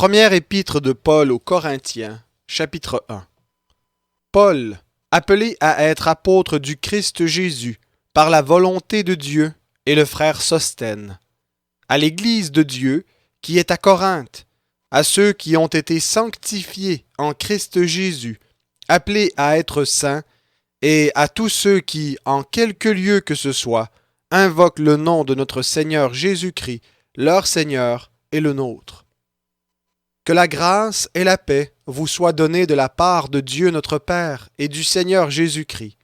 Première épître de Paul aux Corinthiens, chapitre 1. Paul, appelé à être apôtre du Christ Jésus, par la volonté de Dieu, et le frère Sosthène, à l'Église de Dieu qui est à Corinthe, à ceux qui ont été sanctifiés en Christ Jésus, appelés à être saints, et à tous ceux qui, en quelque lieu que ce soit, invoquent le nom de notre Seigneur Jésus-Christ, leur Seigneur et le nôtre. Que la grâce et la paix vous soient données de la part de Dieu notre Père et du Seigneur Jésus-Christ.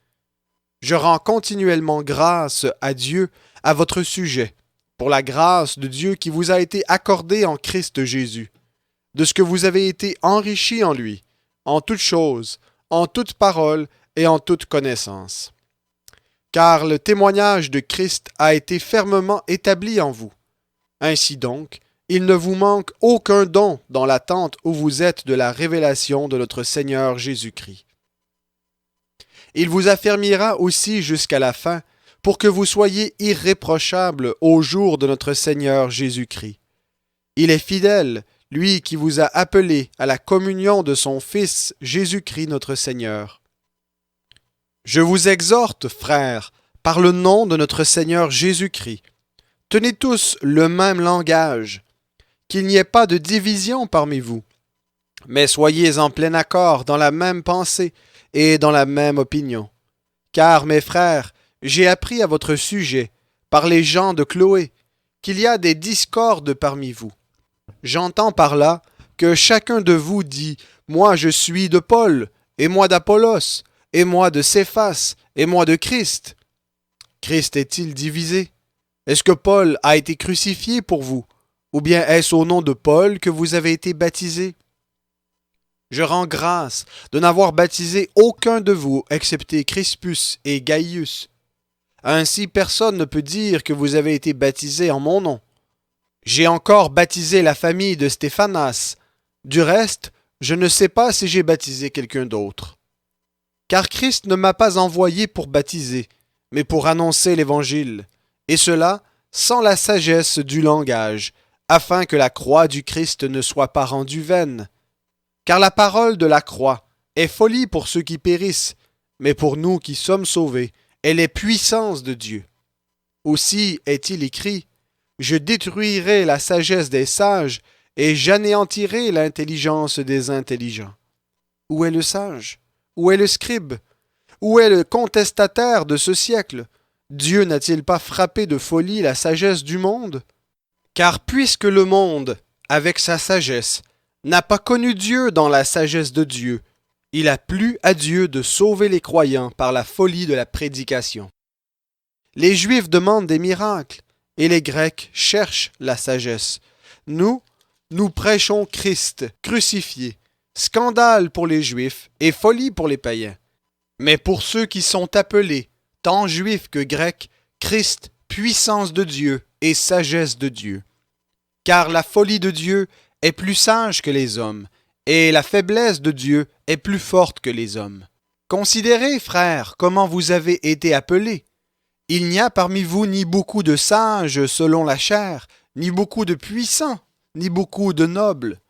Je rends continuellement grâce à Dieu à votre sujet, pour la grâce de Dieu qui vous a été accordée en Christ Jésus, de ce que vous avez été enrichis en lui, en toutes choses, en toute parole et en toute connaissance. Car le témoignage de Christ a été fermement établi en vous. Ainsi donc, il ne vous manque aucun don dans l'attente où vous êtes de la révélation de notre Seigneur Jésus-Christ. Il vous affermira aussi jusqu'à la fin, pour que vous soyez irréprochables au jour de notre Seigneur Jésus-Christ. Il est fidèle, lui qui vous a appelés à la communion de son Fils Jésus-Christ notre Seigneur. Je vous exhorte, frères, par le nom de notre Seigneur Jésus-Christ, tenez tous le même langage, qu'il n'y ait pas de division parmi vous, mais soyez en plein accord dans la même pensée et dans la même opinion. Car, mes frères, j'ai appris à votre sujet, par les gens de Chloé, qu'il y a des discordes parmi vous. J'entends par là que chacun de vous dit « Moi je suis de Paul, et moi d'Apollos, et moi de Céphas, et moi de Christ. » Christ est-il divisé? Est-ce que Paul a été crucifié pour vous? Ou bien est-ce au nom de Paul que vous avez été baptisés? Je rends grâce de n'avoir baptisé aucun de vous, excepté Crispus et Gaius. Ainsi personne ne peut dire que vous avez été baptisés en mon nom. J'ai encore baptisé la famille de Stéphanas. Du reste, je ne sais pas si j'ai baptisé quelqu'un d'autre. Car Christ ne m'a pas envoyé pour baptiser, mais pour annoncer l'Évangile, et cela sans la sagesse du langage, afin que la croix du Christ ne soit pas rendue vaine. Car la parole de la croix est folie pour ceux qui périssent, mais pour nous qui sommes sauvés, elle est puissance de Dieu. Aussi est-il écrit, « Je détruirai la sagesse des sages et j'anéantirai l'intelligence des intelligents. » Où est le sage? Où est le scribe? Où est le contestataire de ce siècle? Dieu n'a-t-il pas frappé de folie la sagesse du monde? Car puisque le monde, avec sa sagesse, n'a pas connu Dieu dans la sagesse de Dieu, il a plu à Dieu de sauver les croyants par la folie de la prédication. Les Juifs demandent des miracles, et les Grecs cherchent la sagesse. Nous prêchons Christ crucifié, scandale pour les Juifs et folie pour les païens. Mais pour ceux qui sont appelés, tant Juifs que Grecs, Christ, puissance de Dieu et sagesse de Dieu. Car la folie de Dieu est plus sage que les hommes, et la faiblesse de Dieu est plus forte que les hommes. Considérez, frères, comment vous avez été appelés. Il n'y a parmi vous ni beaucoup de sages selon la chair, ni beaucoup de puissants, ni beaucoup de nobles.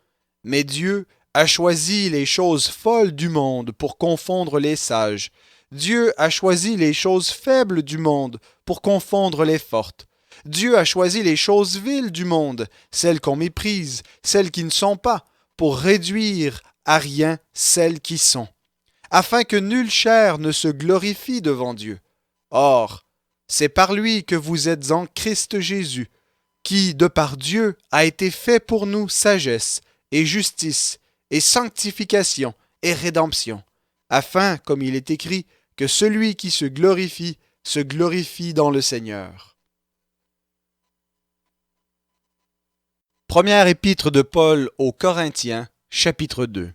Mais Dieu a choisi les choses folles du monde pour confondre les sages. Dieu a choisi les choses faibles du monde pour confondre les fortes. Dieu a choisi les choses viles du monde, celles qu'on méprise, celles qui ne sont pas, pour réduire à rien celles qui sont, afin que nulle chair ne se glorifie devant Dieu. Or, c'est par lui que vous êtes en Christ Jésus, qui, de par Dieu, a été fait pour nous sagesse et justice et sanctification et rédemption, afin, comme il est écrit, que celui qui se glorifie dans le Seigneur. Première épître de Paul aux Corinthiens, chapitre 2.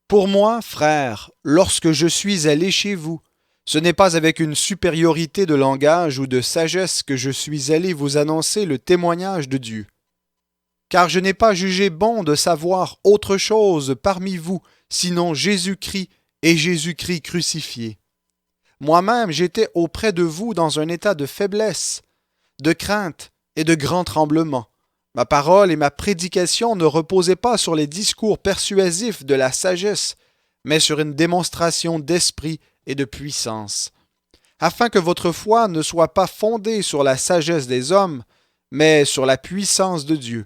Pour moi, frères, lorsque je suis allé chez vous, ce n'est pas avec une supériorité de langage ou de sagesse que je suis allé vous annoncer le témoignage de Dieu. Car je n'ai pas jugé bon de savoir autre chose parmi vous, sinon Jésus-Christ et Jésus-Christ crucifié. Moi-même, j'étais auprès de vous dans un état de faiblesse, de crainte et de grand tremblement. Ma parole et ma prédication ne reposaient pas sur les discours persuasifs de la sagesse, mais sur une démonstration d'esprit et de puissance, afin que votre foi ne soit pas fondée sur la sagesse des hommes, mais sur la puissance de Dieu.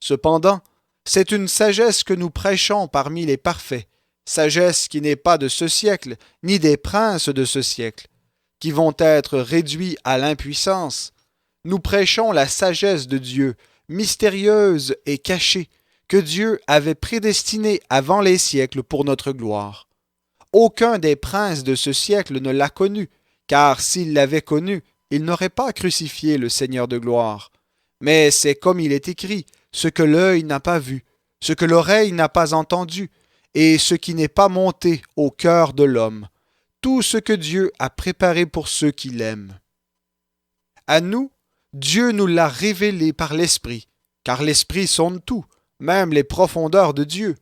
Cependant, c'est une sagesse que nous prêchons parmi les parfaits, sagesse qui n'est pas de ce siècle, ni des princes de ce siècle, qui vont être réduits à l'impuissance. Nous prêchons la sagesse de Dieu, mystérieuse et cachée, que Dieu avait prédestinée avant les siècles pour notre gloire. Aucun des princes de ce siècle ne l'a connue, car s'il l'avait connue, il n'aurait pas crucifié le Seigneur de gloire. Mais c'est comme il est écrit, ce que l'œil n'a pas vu, ce que l'oreille n'a pas entendu, et ce qui n'est pas monté au cœur de l'homme, tout ce que Dieu a préparé pour ceux qui l'aiment. À nous, Dieu nous l'a révélé par l'Esprit, car l'Esprit sonde tout, même les profondeurs de Dieu.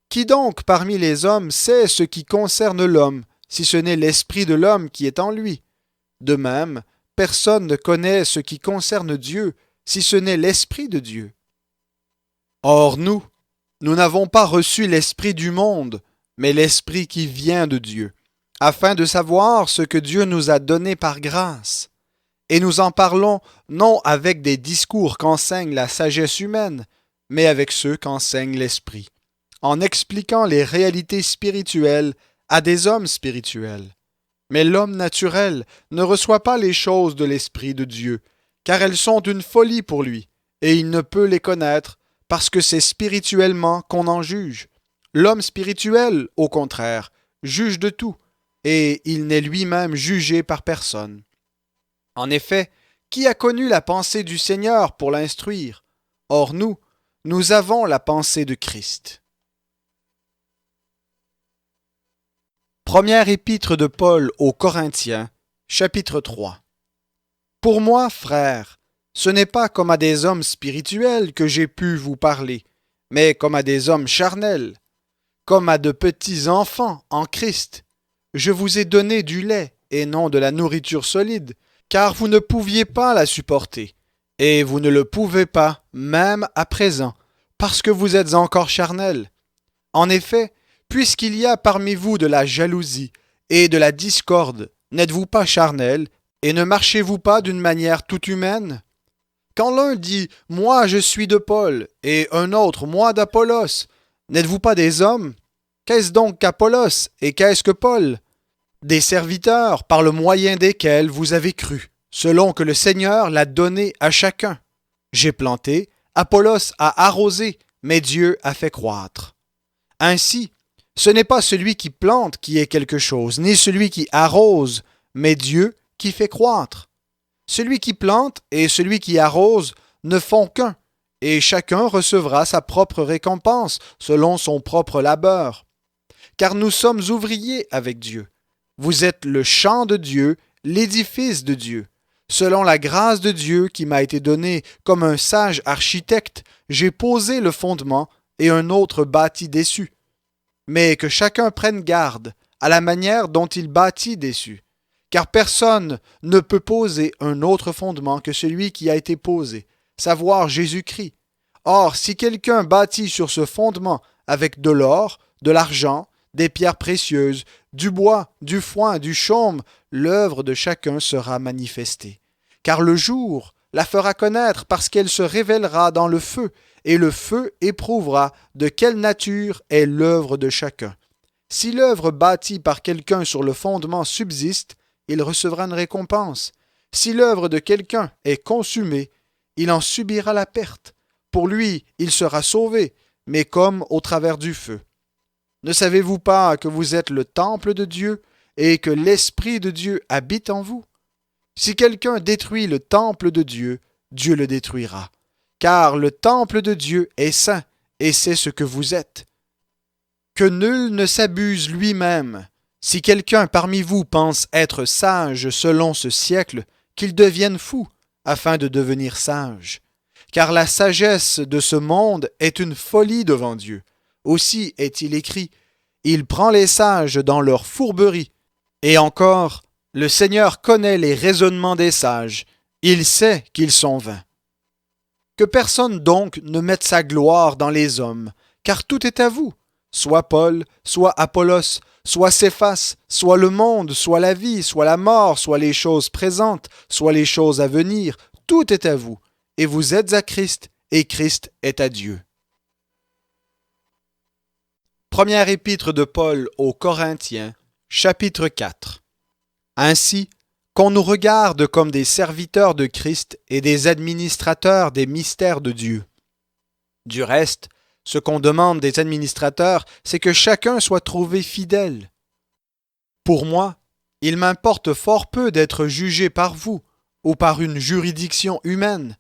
Qui donc parmi les hommes sait ce qui concerne l'homme, si ce n'est l'Esprit de l'homme qui est en lui? De même, personne ne connaît ce qui concerne Dieu, si ce n'est l'Esprit de Dieu. Or nous n'avons pas reçu l'Esprit du monde, mais l'Esprit qui vient de Dieu, afin de savoir ce que Dieu nous a donné par grâce. Et nous en parlons non avec des discours qu'enseigne la sagesse humaine, mais avec ceux qu'enseigne l'Esprit, en expliquant les réalités spirituelles à des hommes spirituels. Mais l'homme naturel ne reçoit pas les choses de l'Esprit de Dieu, car elles sont une folie pour lui, et il ne peut les connaître, parce que c'est spirituellement qu'on en juge. L'homme spirituel, au contraire, juge de tout, et il n'est lui-même jugé par personne. En effet, qui a connu la pensée du Seigneur pour l'instruire? Or nous avons la pensée de Christ. Première épître de Paul aux Corinthiens, chapitre 3. Pour moi, frères, ce n'est pas comme à des hommes spirituels que j'ai pu vous parler, mais comme à des hommes charnels, comme à de petits enfants en Christ. Je vous ai donné du lait et non de la nourriture solide, car vous ne pouviez pas la supporter, et vous ne le pouvez pas même à présent, parce que vous êtes encore charnels. En effet, puisqu'il y a parmi vous de la jalousie et de la discorde, n'êtes-vous pas charnels, et ne marchez-vous pas d'une manière toute humaine? Quand l'un dit « Moi je suis de Paul » et un autre « Moi d'Apollos », n'êtes-vous pas des hommes? Qu'est-ce donc qu'Apollos et qu'est-ce que Paul? Des serviteurs par le moyen desquels vous avez cru, selon que le Seigneur l'a donné à chacun. J'ai planté, Apollos a arrosé, mais Dieu a fait croître. Ainsi, ce n'est pas celui qui plante qui est quelque chose, ni celui qui arrose, mais Dieu qui fait croître. Celui qui plante et celui qui arrose ne font qu'un, et chacun recevra sa propre récompense selon son propre labeur. Car nous sommes ouvriers avec Dieu. Vous êtes le champ de Dieu, l'édifice de Dieu. Selon la grâce de Dieu qui m'a été donnée comme un sage architecte, j'ai posé le fondement et un autre bâtit dessus. Mais que chacun prenne garde à la manière dont il bâtit dessus, car personne ne peut poser un autre fondement que celui qui a été posé, savoir Jésus-Christ. Or, si quelqu'un bâtit sur ce fondement avec de l'or, de l'argent, des pierres précieuses, du bois, du foin, du chaume, l'œuvre de chacun sera manifestée. Car le jour la fera connaître parce qu'elle se révélera dans le feu, et le feu éprouvera de quelle nature est l'œuvre de chacun. Si l'œuvre bâtie par quelqu'un sur le fondement subsiste, il recevra une récompense. Si l'œuvre de quelqu'un est consumée, il en subira la perte. Pour lui, il sera sauvé, mais comme au travers du feu. Ne savez-vous pas que vous êtes le temple de Dieu et que l'Esprit de Dieu habite en vous? Si quelqu'un détruit le temple de Dieu, Dieu le détruira. Car le temple de Dieu est saint, et c'est ce que vous êtes. Que nul ne s'abuse lui-même. Si quelqu'un parmi vous pense être sage selon ce siècle, qu'il devienne fou, afin de devenir sage. Car la sagesse de ce monde est une folie devant Dieu. Aussi est-il écrit, il prend les sages dans leur fourberie. Et encore, le Seigneur connaît les raisonnements des sages, il sait qu'ils sont vains. Que personne donc ne mette sa gloire dans les hommes, car tout est à vous, soit Paul, soit Apollos, soit Céphas, soit le monde, soit la vie, soit la mort, soit les choses présentes, soit les choses à venir, tout est à vous, et vous êtes à Christ, et Christ est à Dieu. Première épître de Paul aux Corinthiens, chapitre 4. Ainsi, qu'on nous regarde comme des serviteurs de Christ et des administrateurs des mystères de Dieu. Du reste, ce qu'on demande des administrateurs, c'est que chacun soit trouvé fidèle. Pour moi, il m'importe fort peu d'être jugé par vous ou par une juridiction humaine.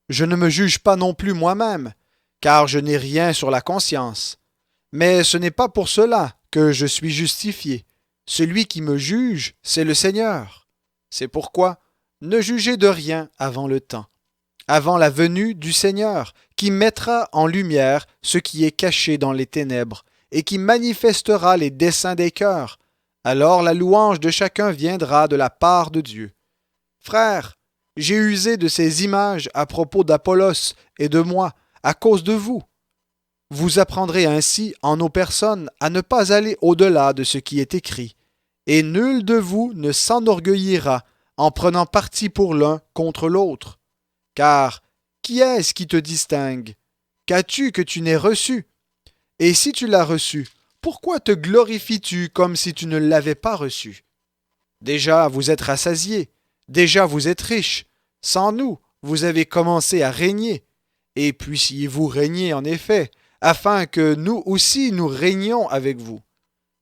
Je ne me juge pas non plus moi-même, car je n'ai rien sur la conscience. Mais ce n'est pas pour cela que je suis justifié. Celui qui me juge, c'est le Seigneur. C'est pourquoi, ne jugez de rien avant le temps, avant la venue du Seigneur, qui mettra en lumière ce qui est caché dans les ténèbres, et qui manifestera les desseins des cœurs. Alors la louange de chacun viendra de la part de Dieu. Frères, j'ai usé de ces images à propos d'Apollos et de moi, à cause de vous. Vous apprendrez ainsi en nos personnes à ne pas aller au-delà de ce qui est écrit. Et nul de vous ne s'enorgueillira en prenant parti pour l'un contre l'autre. Car qui est-ce qui te distingue? Qu'as-tu que tu n'aies reçu? Et si tu l'as reçu, pourquoi te glorifies-tu comme si tu ne l'avais pas reçu? Déjà vous êtes rassasiés, déjà vous êtes riches. Sans nous, vous avez commencé à régner. Et puissiez-vous régner en effet, afin que nous aussi nous régnions avec vous.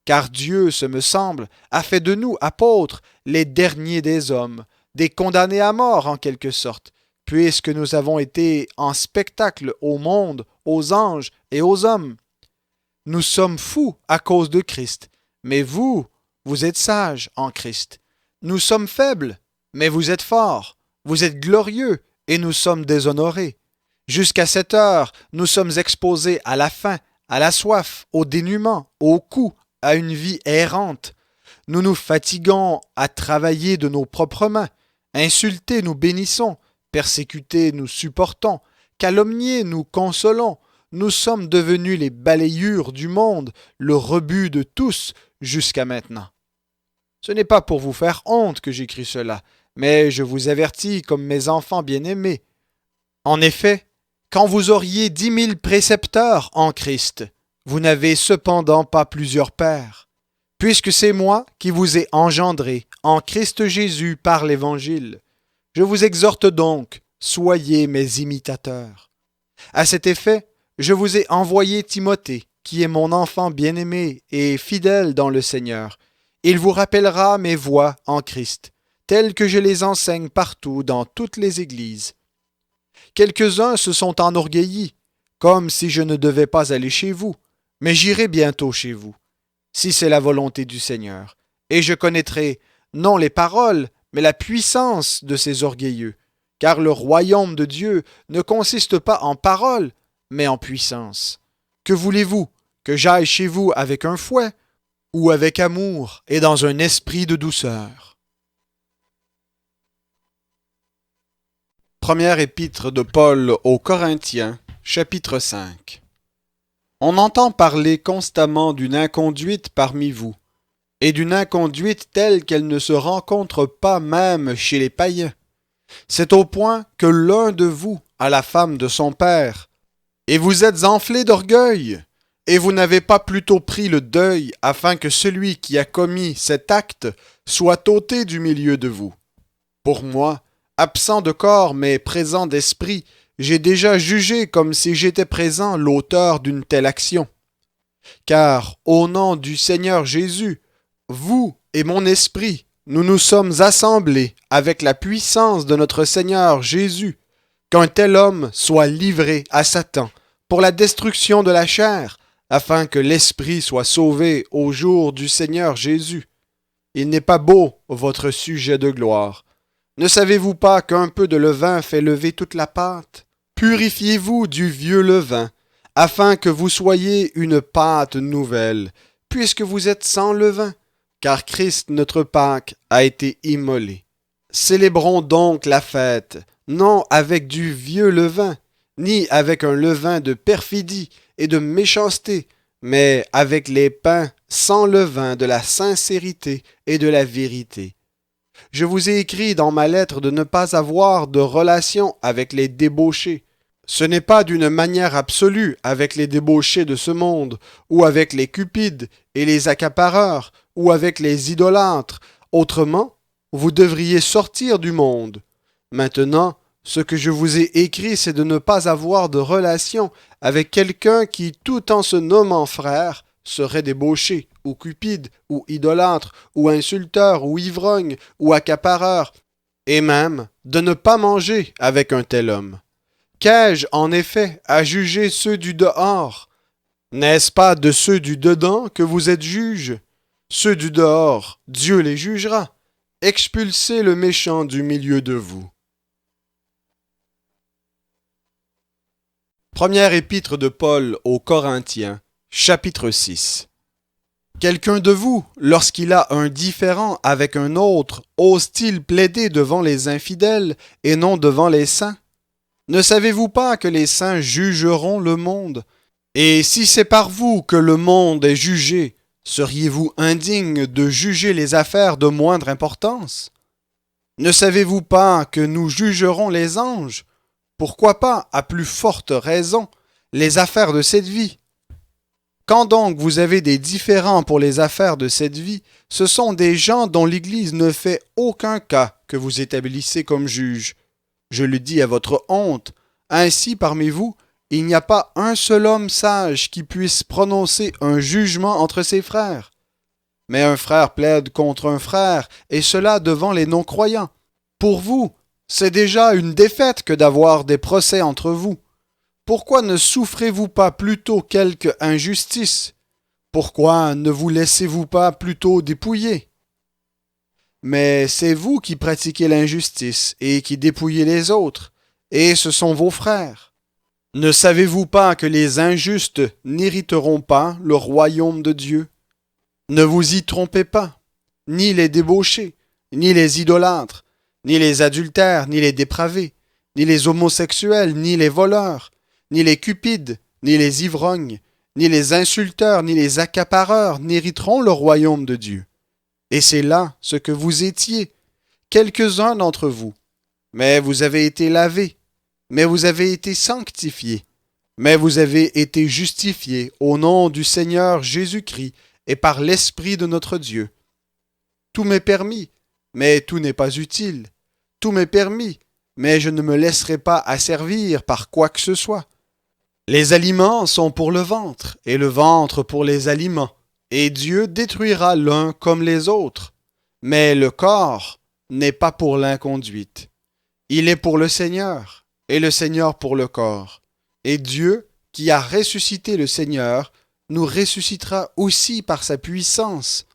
Car Dieu, ce me semble, a fait de nous apôtres les derniers des hommes, des condamnés à mort en quelque sorte, puisque nous avons été en spectacle au monde, aux anges et aux hommes. Nous sommes fous à cause de Christ, mais vous, vous êtes sages en Christ. Nous sommes faibles, mais vous êtes forts. Vous êtes glorieux, et nous sommes déshonorés. Jusqu'à cette heure, nous sommes exposés à la faim, à la soif, au dénuement, au coup, à une vie errante. Nous nous fatiguons à travailler de nos propres mains. Insultés, nous bénissons. Persécutés, nous supportons. Calomniés, nous consolons. Nous sommes devenus les balayures du monde, le rebut de tous jusqu'à maintenant. Ce n'est pas pour vous faire honte que j'écris cela, mais je vous avertis comme mes enfants bien-aimés. En effet, quand vous auriez 10 000 précepteurs en Christ, vous n'avez cependant pas plusieurs pères, puisque c'est moi qui vous ai engendré en Christ Jésus par l'Évangile. Je vous exhorte donc, soyez mes imitateurs. À cet effet, je vous ai envoyé Timothée, qui est mon enfant bien-aimé et fidèle dans le Seigneur. Il vous rappellera mes voies en Christ, telles que je les enseigne partout dans toutes les églises. Quelques-uns se sont enorgueillis, comme si je ne devais pas aller chez vous, mais j'irai bientôt chez vous, si c'est la volonté du Seigneur, et je connaîtrai non les paroles, mais la puissance de ces orgueilleux, car le royaume de Dieu ne consiste pas en paroles, mais en puissance. Que voulez-vous, que j'aille chez vous avec un fouet, ou avec amour et dans un esprit de douceur? Première épître de Paul aux Corinthiens, chapitre 5. On entend parler constamment d'une inconduite parmi vous, et d'une inconduite telle qu'elle ne se rencontre pas même chez les païens. C'est au point que l'un de vous a la femme de son père, et vous êtes enflés d'orgueil, et vous n'avez pas plutôt pris le deuil afin que celui qui a commis cet acte soit ôté du milieu de vous. Pour moi, absent de corps mais présent d'esprit, j'ai déjà jugé comme si j'étais présent l'auteur d'une telle action. Car, au nom du Seigneur Jésus, vous et mon esprit, nous nous sommes assemblés avec la puissance de notre Seigneur Jésus, qu'un tel homme soit livré à Satan pour la destruction de la chair, afin que l'esprit soit sauvé au jour du Seigneur Jésus. Il n'est pas beau votre sujet de gloire. Ne savez-vous pas qu'un peu de levain fait lever toute la pâte? Purifiez-vous du vieux levain, afin que vous soyez une pâte nouvelle, puisque vous êtes sans levain, car Christ notre Pâque a été immolé. Célébrons donc la fête, non avec du vieux levain, ni avec un levain de perfidie et de méchanceté, mais avec les pains sans levain de la sincérité et de la vérité. Je vous ai écrit dans ma lettre de ne pas avoir de relation avec les débauchés. Ce n'est pas d'une manière absolue avec les débauchés de ce monde, ou avec les cupides et les accapareurs, ou avec les idolâtres. Autrement, vous devriez sortir du monde. Maintenant, ce que je vous ai écrit, c'est de ne pas avoir de relation avec quelqu'un qui, tout en se nommant frère, serait débauché, ou cupide, ou idolâtre, ou insulteur, ou ivrogne, ou accapareur, et même de ne pas manger avec un tel homme. Qu'ai-je, en effet, à juger ceux du dehors? N'est-ce pas de ceux du dedans que vous êtes juges? Ceux du dehors, Dieu les jugera. Expulsez le méchant du milieu de vous. Première épître de Paul aux Corinthiens, chapitre 6. Quelqu'un de vous, lorsqu'il a un différend avec un autre, ose-t-il plaider devant les infidèles et non devant les saints? Ne savez-vous pas que les saints jugeront le monde? Et si c'est par vous que le monde est jugé, seriez-vous indigne de juger les affaires de moindre importance? Ne savez-vous pas que nous jugerons les anges? Pourquoi pas, à plus forte raison, les affaires de cette vie? Quand donc vous avez des différends pour les affaires de cette vie, ce sont des gens dont l'Église ne fait aucun cas que vous établissez comme juges. Je le dis à votre honte. Ainsi, parmi vous, il n'y a pas un seul homme sage qui puisse prononcer un jugement entre ses frères. Mais un frère plaide contre un frère, et cela devant les non-croyants. Pour vous, c'est déjà une défaite que d'avoir des procès entre vous. Pourquoi ne souffrez-vous pas plutôt quelque injustice? Pourquoi ne vous laissez-vous pas plutôt dépouiller? Mais c'est vous qui pratiquez l'injustice et qui dépouillez les autres, et ce sont vos frères. Ne savez-vous pas que les injustes n'hériteront pas le royaume de Dieu? Ne vous y trompez pas, ni les débauchés, ni les idolâtres, ni les adultères, ni les dépravés, ni les homosexuels, ni les voleurs, ni les cupides, ni les ivrognes, ni les insulteurs, ni les accapareurs n'hériteront le royaume de Dieu. Et c'est là ce que vous étiez, quelques-uns d'entre vous. Mais vous avez été lavés, mais vous avez été sanctifiés, mais vous avez été justifiés au nom du Seigneur Jésus-Christ et par l'Esprit de notre Dieu. Tout m'est permis, mais tout n'est pas utile. Tout m'est permis, mais je ne me laisserai pas asservir par quoi que ce soit. Les aliments sont pour le ventre, et le ventre pour les aliments, et Dieu détruira l'un comme les autres. Mais le corps n'est pas pour l'inconduite. Il est pour le Seigneur, et le Seigneur pour le corps. Et Dieu, qui a ressuscité le Seigneur, nous ressuscitera aussi par sa puissance.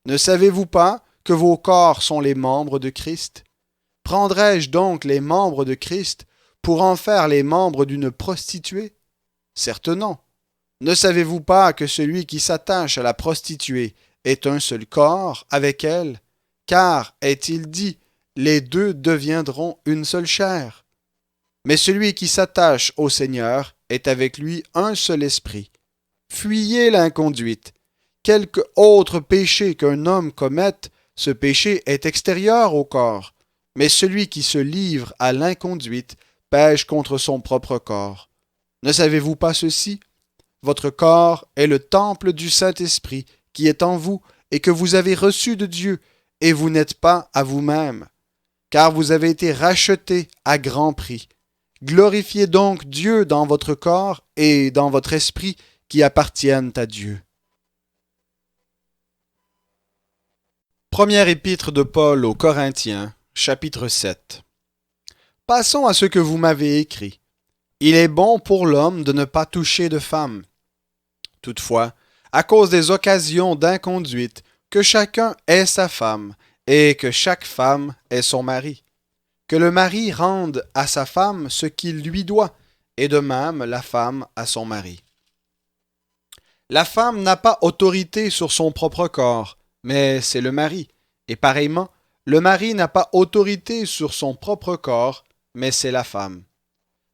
Ne savez-vous pas que vos corps sont les membres de Christ? Prendrais-je donc les membres de Christ pour en faire les membres d'une prostituée? Certes non. Ne savez-vous pas que celui qui s'attache à la prostituée est un seul corps avec elle? Car, est-il dit, les deux deviendront une seule chair. Mais celui qui s'attache au Seigneur est avec lui un seul esprit. Fuyez l'inconduite. Quelque autre péché qu'un homme commette, ce péché est extérieur au corps. Mais celui qui se livre à l'inconduite pèche contre son propre corps. Ne savez-vous pas ceci? Votre corps est le temple du Saint-Esprit qui est en vous et que vous avez reçu de Dieu, et vous n'êtes pas à vous-même, car vous avez été rachetés à grand prix. Glorifiez donc Dieu dans votre corps et dans votre esprit qui appartiennent à Dieu. Première épître de Paul aux Corinthiens, chapitre 7. Passons à ce que vous m'avez écrit. Il est bon pour l'homme de ne pas toucher de femme. Toutefois, à cause des occasions d'inconduite, que chacun ait sa femme, et que chaque femme ait son mari. Que le mari rende à sa femme ce qu'il lui doit, et de même la femme à son mari. La femme n'a pas autorité sur son propre corps, mais c'est le mari, et pareillement, le mari n'a pas autorité sur son propre corps, mais c'est la femme.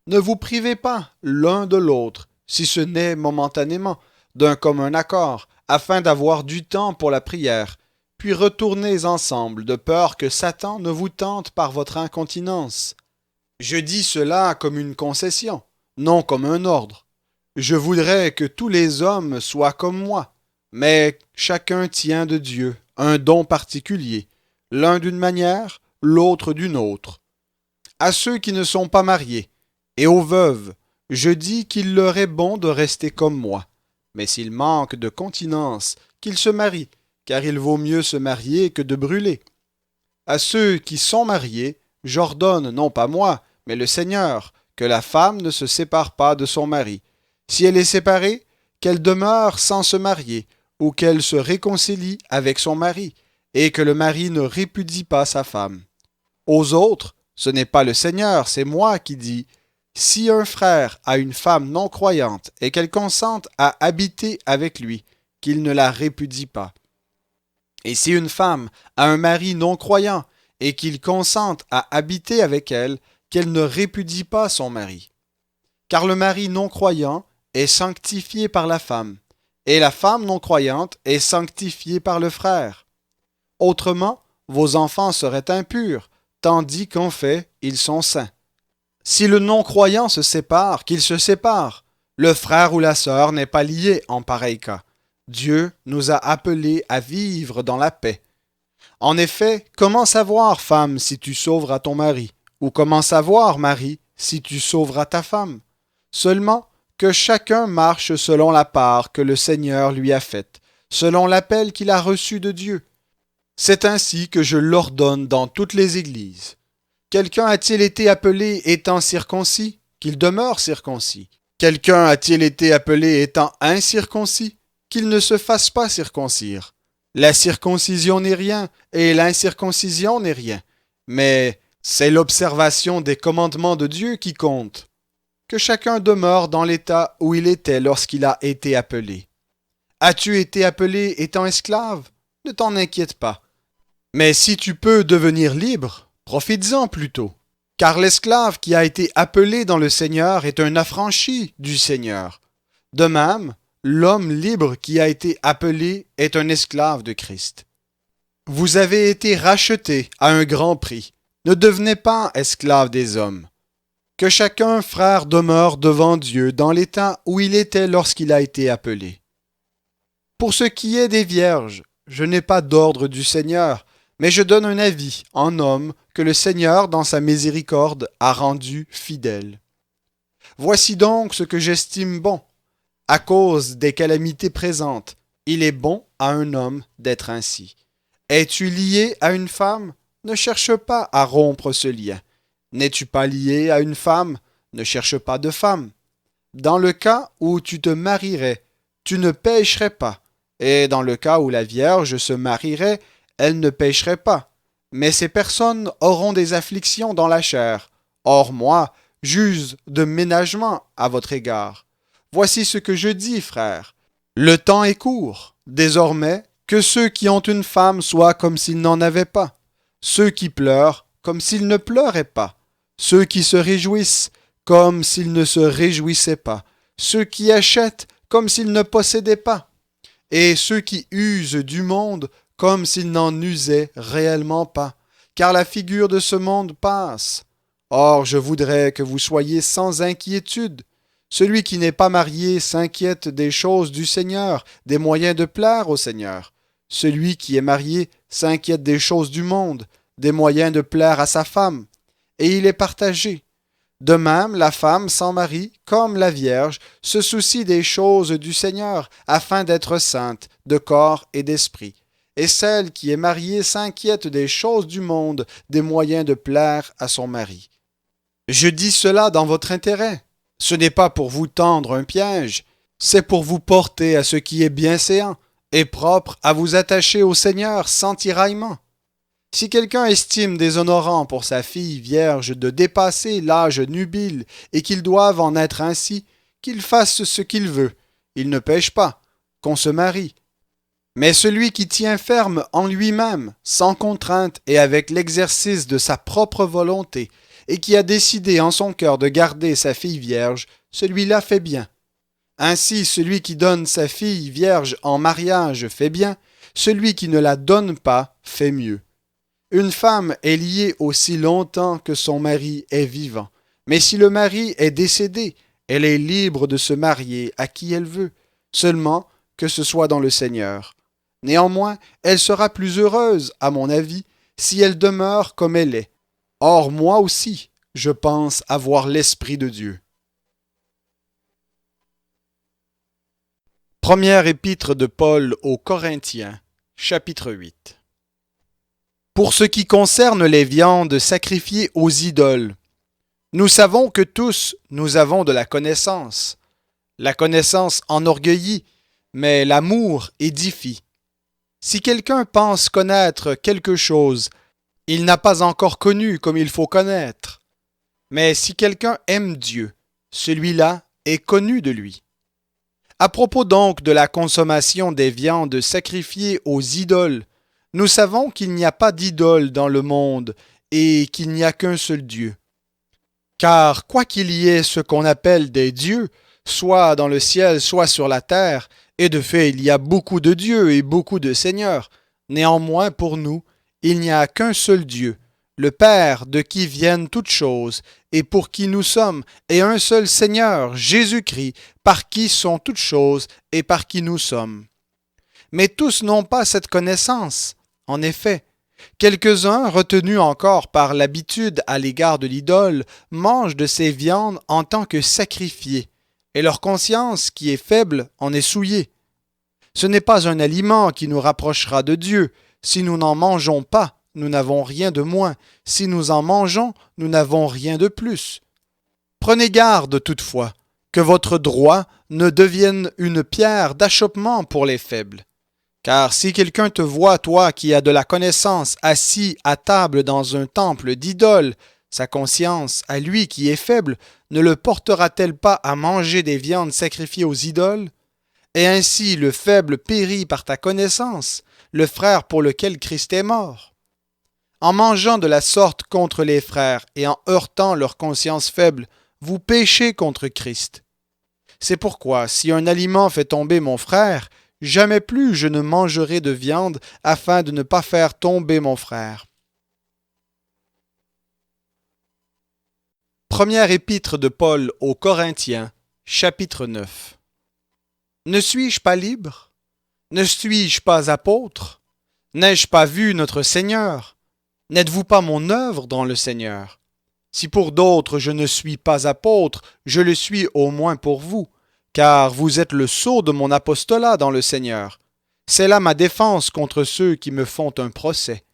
Ne vous privez pas l'un de l'autre, si ce n'est momentanément, d'un commun accord, afin d'avoir du temps pour la prière, puis retournez ensemble, de peur que Satan ne vous tente par votre incontinence. Je dis cela comme une concession, non comme un ordre. Je voudrais que tous les hommes soient comme moi, mais chacun tient de Dieu un don particulier, l'un d'une manière, l'autre d'une autre. À ceux qui ne sont pas mariés, et aux veuves, je dis qu'il leur est bon de rester comme moi. Mais s'ils manquent de continence, qu'ils se marient, car il vaut mieux se marier que de brûler. À ceux qui sont mariés, j'ordonne, non pas moi, mais le Seigneur, que la femme ne se sépare pas de son mari. Si elle est séparée, qu'elle demeure sans se marier, ou qu'elle se réconcilie avec son mari, et que le mari ne répudie pas sa femme. Aux autres, ce n'est pas le Seigneur, c'est moi qui dis, si un frère a une femme non croyante et qu'elle consente à habiter avec lui, qu'il ne la répudie pas. Et si une femme a un mari non croyant et qu'il consente à habiter avec elle, qu'elle ne répudie pas son mari. Car le mari non croyant est sanctifié par la femme, et la femme non croyante est sanctifiée par le frère. Autrement, vos enfants seraient impurs, tandis qu'en fait, ils sont saints. Si le non-croyant se sépare, qu'il se sépare. Le frère ou la sœur n'est pas lié en pareil cas. Dieu nous a appelés à vivre dans la paix. En effet, comment savoir, femme, si tu sauveras ton mari? Ou comment savoir, mari, si tu sauveras ta femme? Seulement que chacun marche selon la part que le Seigneur lui a faite, selon l'appel qu'il a reçu de Dieu. C'est ainsi que je l'ordonne dans toutes les églises. Quelqu'un a-t-il été appelé étant circoncis? Qu'il demeure circoncis. Quelqu'un a-t-il été appelé étant incirconcis? Qu'il ne se fasse pas circoncire. La circoncision n'est rien, et l'incirconcision n'est rien. Mais c'est l'observation des commandements de Dieu qui compte. Que chacun demeure dans l'état où il était lorsqu'il a été appelé. As-tu été appelé étant esclave? Ne t'en inquiète pas. Mais si tu peux devenir libre, profites-en plutôt. Car l'esclave qui a été appelé dans le Seigneur est un affranchi du Seigneur. De même, l'homme libre qui a été appelé est un esclave de Christ. Vous avez été rachetés à un grand prix. Ne devenez pas esclaves des hommes. Que chacun, frère, demeure devant Dieu dans l'état où il était lorsqu'il a été appelé. Pour ce qui est des vierges, je n'ai pas d'ordre du Seigneur, mais je donne un avis en homme que le Seigneur, dans sa miséricorde, a rendu fidèle. Voici donc ce que j'estime bon. À cause des calamités présentes, il est bon à un homme d'être ainsi. Es-tu lié à une femme? Ne cherche pas à rompre ce lien. N'es-tu pas lié à une femme? Ne cherche pas de femme. Dans le cas où tu te marierais, tu ne pécherais pas. Et dans le cas où la Vierge se marierait, elle ne pécherait pas. Mais ces personnes auront des afflictions dans la chair. Or moi, j'use de ménagement à votre égard. Voici ce que je dis, frères. Le temps est court. Désormais, que ceux qui ont une femme soient comme s'ils n'en avaient pas. Ceux qui pleurent, comme s'ils ne pleuraient pas. Ceux qui se réjouissent, comme s'ils ne se réjouissaient pas. Ceux qui achètent, comme s'ils ne possédaient pas. Et ceux qui usent du monde, comme s'ils n'en usaient réellement pas, car la figure de ce monde passe. Or, je voudrais que vous soyez sans inquiétude. Celui qui n'est pas marié s'inquiète des choses du Seigneur, des moyens de plaire au Seigneur. Celui qui est marié s'inquiète des choses du monde, des moyens de plaire à sa femme, et il est partagé. De même, la femme sans mari, comme la Vierge, se soucie des choses du Seigneur, afin d'être sainte, de corps et d'esprit. Et celle qui est mariée s'inquiète des choses du monde, des moyens de plaire à son mari. Je dis cela dans votre intérêt. Ce n'est pas pour vous tendre un piège, c'est pour vous porter à ce qui est bienséant et propre à vous attacher au Seigneur sans tiraillement. Si quelqu'un estime déshonorant pour sa fille vierge de dépasser l'âge nubile et qu'ils doivent en être ainsi, qu'il fasse ce qu'il veut. Il ne pêche pas, qu'on se marie. Mais celui qui tient ferme en lui-même, sans contrainte et avec l'exercice de sa propre volonté, et qui a décidé en son cœur de garder sa fille vierge, celui-là fait bien. Ainsi, celui qui donne sa fille vierge en mariage fait bien, celui qui ne la donne pas fait mieux. Une femme est liée aussi longtemps que son mari est vivant. Mais si le mari est décédé, elle est libre de se marier à qui elle veut, seulement que ce soit dans le Seigneur. Néanmoins, elle sera plus heureuse, à mon avis, si elle demeure comme elle est. Or, moi aussi, je pense avoir l'Esprit de Dieu. Première épître de Paul aux Corinthiens, chapitre 8. Pour ce qui concerne les viandes sacrifiées aux idoles, nous savons que tous nous avons de la connaissance. La connaissance enorgueillit, mais l'amour édifie. Si quelqu'un pense connaître quelque chose, il n'a pas encore connu comme il faut connaître. Mais si quelqu'un aime Dieu, celui-là est connu de lui. À propos donc de la consommation des viandes sacrifiées aux idoles, nous savons qu'il n'y a pas d'idole dans le monde et qu'il n'y a qu'un seul Dieu. Car quoi qu'il y ait ce qu'on appelle des dieux, soit dans le ciel, soit sur la terre, et de fait il y a beaucoup de dieux et beaucoup de seigneurs, néanmoins pour nous, il n'y a qu'un seul Dieu, le Père de qui viennent toutes choses, et pour qui nous sommes, et un seul Seigneur, Jésus-Christ, par qui sont toutes choses et par qui nous sommes. Mais tous n'ont pas cette connaissance. En effet, quelques-uns, retenus encore par l'habitude à l'égard de l'idole, mangent de ces viandes en tant que sacrifiées, et leur conscience, qui est faible, en est souillée. Ce n'est pas un aliment qui nous rapprochera de Dieu. Si nous n'en mangeons pas, nous n'avons rien de moins. Si nous en mangeons, nous n'avons rien de plus. Prenez garde toutefois que votre droit ne devienne une pierre d'achoppement pour les faibles. Car si quelqu'un te voit, toi qui as de la connaissance, assis à table dans un temple d'idoles, sa conscience, à lui qui est faible, ne le portera-t-elle pas à manger des viandes sacrifiées aux idoles? Et ainsi le faible périt par ta connaissance, le frère pour lequel Christ est mort. En mangeant de la sorte contre les frères et en heurtant leur conscience faible, vous péchez contre Christ. C'est pourquoi, si un aliment fait tomber mon frère, jamais plus je ne mangerai de viande afin de ne pas faire tomber mon frère. Première épître de Paul aux Corinthiens, chapitre 9. Ne suis-je pas libre? Ne suis-je pas apôtre? N'ai-je pas vu notre Seigneur? N'êtes-vous pas mon œuvre dans le Seigneur? Si pour d'autres je ne suis pas apôtre, je le suis au moins pour vous, car vous êtes le sceau de mon apostolat dans le Seigneur. C'est là ma défense contre ceux qui me font un procès.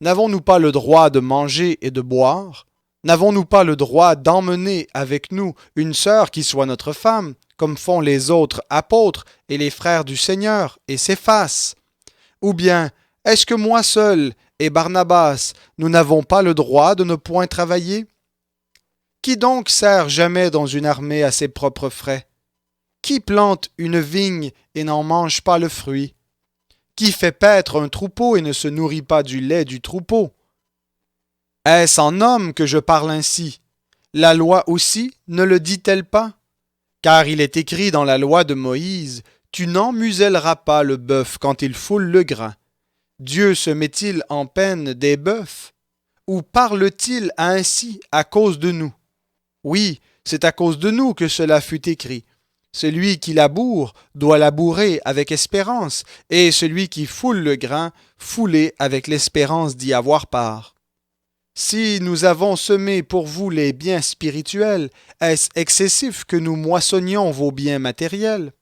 N'avons-nous pas le droit de manger et de boire? N'avons-nous pas le droit d'emmener avec nous une sœur qui soit notre femme, comme font les autres apôtres et les frères du Seigneur et Céphas? Ou bien, est-ce que moi seul et Barnabas, nous n'avons pas le droit de ne point travailler? Qui donc sert jamais dans une armée à ses propres frais? Qui plante une vigne et n'en mange pas le fruit? Qui fait paître un troupeau et ne se nourrit pas du lait du troupeau? Est-ce en homme que je parle ainsi? La loi aussi ne le dit-elle pas? Car il est écrit dans la loi de Moïse, « Tu n'emmuselleras pas le bœuf quand il foule le grain. » Dieu se met-il en peine des bœufs? Ou parle-t-il ainsi à cause de nous? Oui, c'est à cause de nous que cela fut écrit. Celui qui laboure doit labourer avec espérance, et celui qui foule le grain, fouler avec l'espérance d'y avoir part. Si nous avons semé pour vous les biens spirituels, est-ce excessif que nous moissonnions vos biens matériels?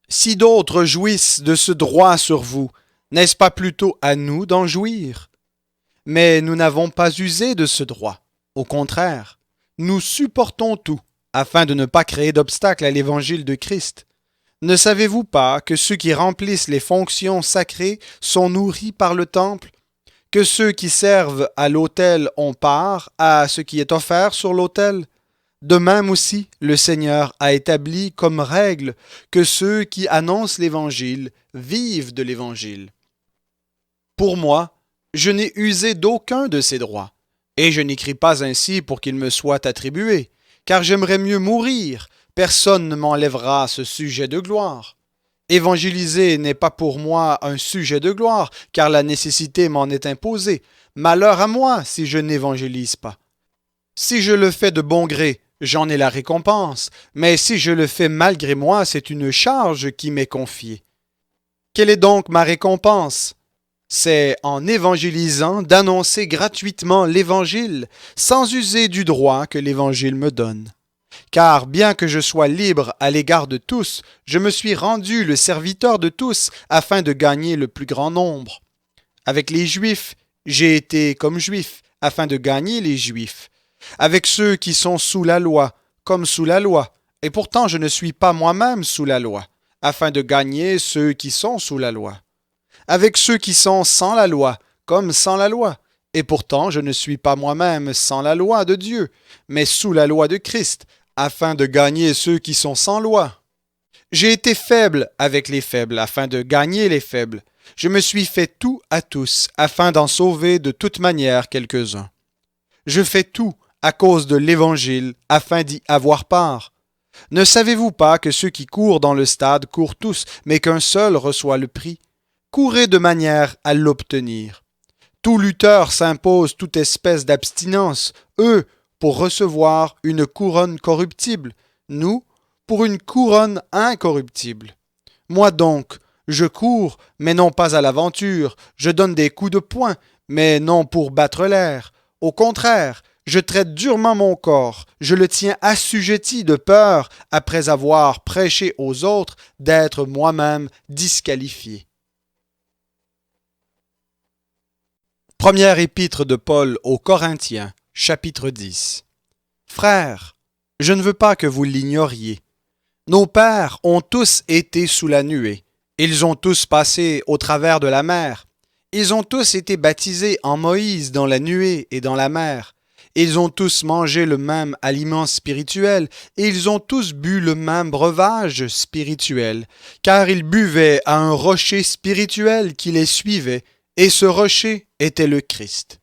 Si d'autres jouissent de ce droit sur vous, n'est-ce pas plutôt à nous d'en jouir? Mais nous n'avons pas usé de ce droit. Au contraire, nous supportons tout, afin de ne pas créer d'obstacle à l'évangile de Christ. Ne savez-vous pas que ceux qui remplissent les fonctions sacrées sont nourris par le temple? Que ceux qui servent à l'autel ont part à ce qui est offert sur l'autel? De même aussi, le Seigneur a établi comme règle que ceux qui annoncent l'Évangile vivent de l'Évangile. Pour moi, je n'ai usé d'aucun de ces droits, Et je n'écris pas ainsi pour qu'il me soit attribué, car j'aimerais mieux mourir. Personne ne m'enlèvera ce sujet de gloire. Évangéliser n'est pas pour moi un sujet de gloire, car la nécessité m'en est imposée. Malheur à moi si je n'évangélise pas. Si je le fais de bon gré, j'en ai la récompense, mais si je le fais malgré moi, c'est une charge qui m'est confiée. Quelle est donc ma récompense? C'est en évangélisant d'annoncer gratuitement l'Évangile, sans user du droit que l'Évangile me donne. Car bien que je sois libre à l'égard de tous, je me suis rendu le serviteur de tous afin de gagner le plus grand nombre. Avec les Juifs, j'ai été comme Juif afin de gagner les Juifs. Avec ceux qui sont sous la loi, comme sous la loi, et pourtant je ne suis pas moi-même sous la loi, afin de gagner ceux qui sont sous la loi. Avec ceux qui sont sans la loi, comme sans la loi, et pourtant je ne suis pas moi-même sans la loi de Dieu, mais sous la loi de Christ, afin de gagner ceux qui sont sans loi. J'ai été faible avec les faibles, afin de gagner les faibles. Je me suis fait tout à tous, afin d'en sauver de toute manière quelques-uns. Je fais tout à cause de l'Évangile, afin d'y avoir part. Ne savez-vous pas que ceux qui courent dans le stade courent tous, mais qu'un seul reçoit le prix? Courez de manière à l'obtenir. Tout lutteur s'impose toute espèce d'abstinence, eux pour recevoir une couronne corruptible, nous pour une couronne incorruptible. Moi donc, je cours, mais non pas à l'aventure, je donne des coups de poing, mais non pour battre l'air. Au contraire, je traite durement mon corps, je le tiens assujetti de peur, après avoir prêché aux autres, d'être moi-même disqualifié. Première épître de Paul aux Corinthiens, chapitre 10. Frères, je ne veux pas que vous l'ignoriez. Nos pères ont tous été sous la nuée. Ils ont tous passé au travers de la mer. Ils ont tous été baptisés en Moïse dans la nuée et dans la mer. Ils ont tous mangé le même aliment spirituel et ils ont tous bu le même breuvage spirituel, car ils buvaient à un rocher spirituel qui les suivait, et ce rocher était le Christ.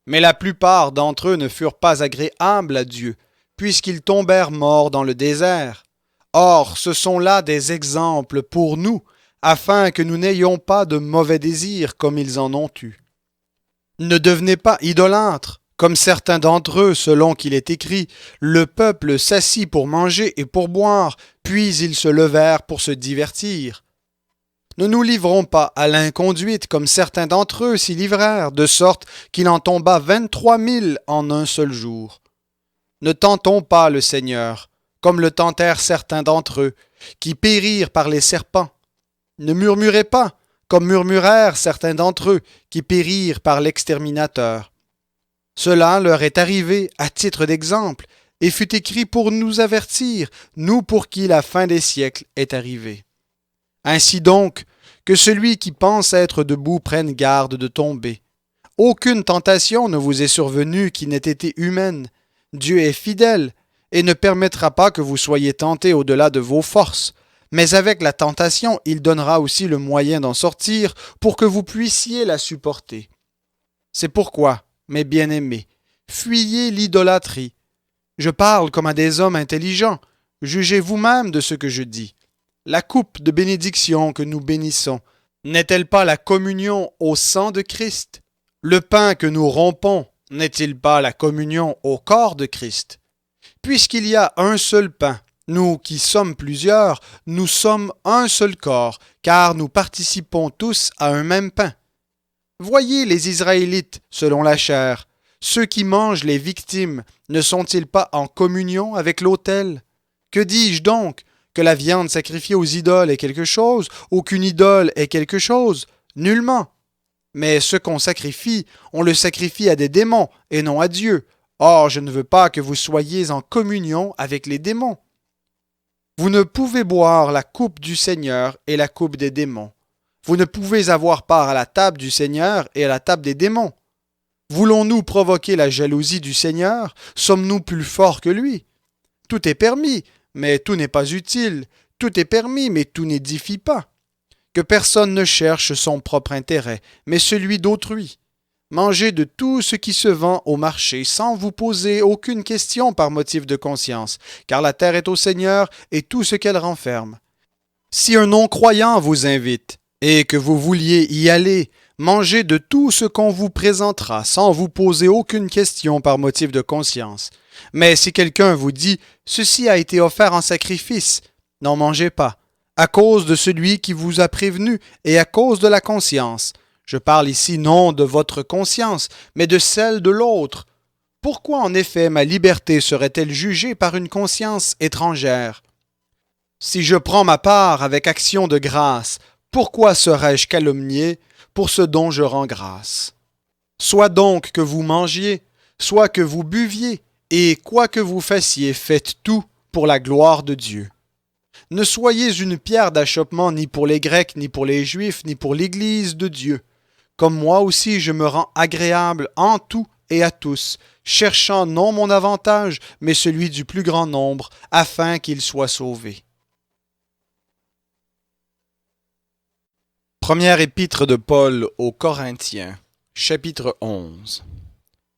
Mais la plupart d'entre eux ne furent pas agréables à Dieu, puisqu'ils tombèrent morts dans le désert. Or, ce sont là des exemples pour nous, afin que nous n'ayons pas de mauvais désirs comme ils en ont eu. Ne devenez pas idolâtres, comme certains d'entre eux, selon qu'il est écrit, le peuple s'assit pour manger et pour boire, puis ils se levèrent pour se divertir. Ne nous livrons pas à l'inconduite comme certains d'entre eux s'y livrèrent, de sorte qu'il en tomba 23 000 en un seul jour. Ne tentons pas le Seigneur, comme le tentèrent certains d'entre eux, qui périrent par les serpents. Ne murmurez pas, comme murmurèrent certains d'entre eux, qui périrent par l'exterminateur. Cela leur est arrivé à titre d'exemple, et fut écrit pour nous avertir, nous pour qui la fin des siècles est arrivée. Ainsi donc, que celui qui pense être debout prenne garde de tomber. Aucune tentation ne vous est survenue qui n'ait été humaine. Dieu est fidèle et ne permettra pas que vous soyez tentés au-delà de vos forces. Mais avec la tentation, il donnera aussi le moyen d'en sortir pour que vous puissiez la supporter. C'est pourquoi, mes bien-aimés, fuyez l'idolâtrie. Je parle comme à des hommes intelligents. Jugez vous-même de ce que je dis. La coupe de bénédiction que nous bénissons, n'est-elle pas la communion au sang de Christ? Le pain que nous rompons, n'est-il pas la communion au corps de Christ? Puisqu'il y a un seul pain, nous qui sommes plusieurs, nous sommes un seul corps, car nous participons tous à un même pain. Voyez les Israélites selon la chair. Ceux qui mangent les victimes, ne sont-ils pas en communion avec l'autel? Que dis-je donc? Que la viande sacrifiée aux idoles est quelque chose, ou qu'une idole est quelque chose? Nullement. Mais ce qu'on sacrifie, on le sacrifie à des démons, et non à Dieu. Or, je ne veux pas que vous soyez en communion avec les démons. Vous ne pouvez boire la coupe du Seigneur et la coupe des démons. Vous ne pouvez avoir part à la table du Seigneur et à la table des démons. Voulons-nous provoquer la jalousie du Seigneur? Sommes-nous plus forts que lui? Tout est permis, mais tout n'est pas utile. Tout est permis, mais tout n'édifie pas. Que personne ne cherche son propre intérêt, mais celui d'autrui. Mangez de tout ce qui se vend au marché sans vous poser aucune question par motif de conscience, car la terre est au Seigneur et tout ce qu'elle renferme. Si un non-croyant vous invite et que vous vouliez y aller, mangez de tout ce qu'on vous présentera sans vous poser aucune question par motif de conscience. Mais si quelqu'un vous dit « Ceci a été offert en sacrifice », n'en mangez pas, à cause de celui qui vous a prévenu et à cause de la conscience. Je parle ici non de votre conscience, mais de celle de l'autre. Pourquoi en effet ma liberté serait-elle jugée par une conscience étrangère? Si je prends ma part avec action de grâce, pourquoi serais-je calomnié pour ce dont je rends grâce? Soit donc que vous mangiez, soit que vous buviez, et quoi que vous fassiez, faites tout pour la gloire de Dieu. Ne soyez une pierre d'achoppement ni pour les Grecs, ni pour les Juifs, ni pour l'Église de Dieu. Comme moi aussi je me rends agréable en tout et à tous, cherchant non mon avantage, mais celui du plus grand nombre, afin qu'ils soient sauvés. Première épître de Paul aux Corinthiens, chapitre 11.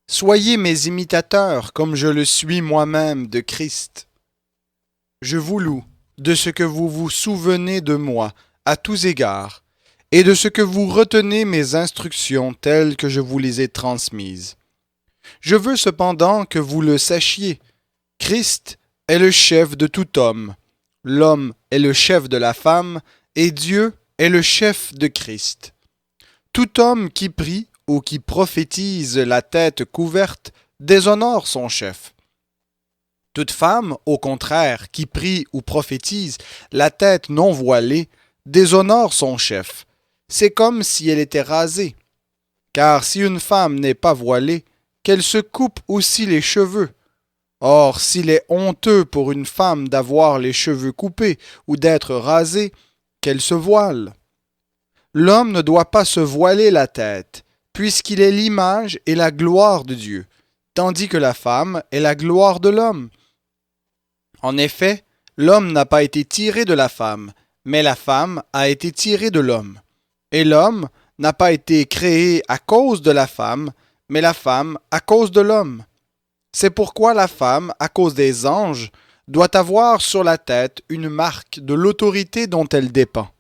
Soyez mes imitateurs, comme je le suis moi-même de Christ. Je vous loue de ce que vous vous souvenez de moi à tous égards, et de ce que vous retenez mes instructions telles que je vous les ai transmises. Je veux cependant que vous le sachiez. Christ est le chef de tout homme, l'homme est le chef de la femme, et Dieu est le chef de Christ. Tout homme qui prie ou qui prophétise la tête couverte déshonore son chef. Toute femme, au contraire, qui prie ou prophétise la tête non voilée, déshonore son chef. C'est comme si elle était rasée. Car si une femme n'est pas voilée, qu'elle se coupe aussi les cheveux. Or, s'il est honteux pour une femme d'avoir les cheveux coupés ou d'être rasée, qu'elle se voile. L'homme ne doit pas se voiler la tête, puisqu'il est l'image et la gloire de Dieu, tandis que la femme est la gloire de l'homme. En effet, l'homme n'a pas été tiré de la femme, mais la femme a été tirée de l'homme. Et l'homme n'a pas été créé à cause de la femme, mais la femme à cause de l'homme. C'est pourquoi la femme, à cause des anges, doit avoir sur la tête une marque de l'autorité dont elle dépend.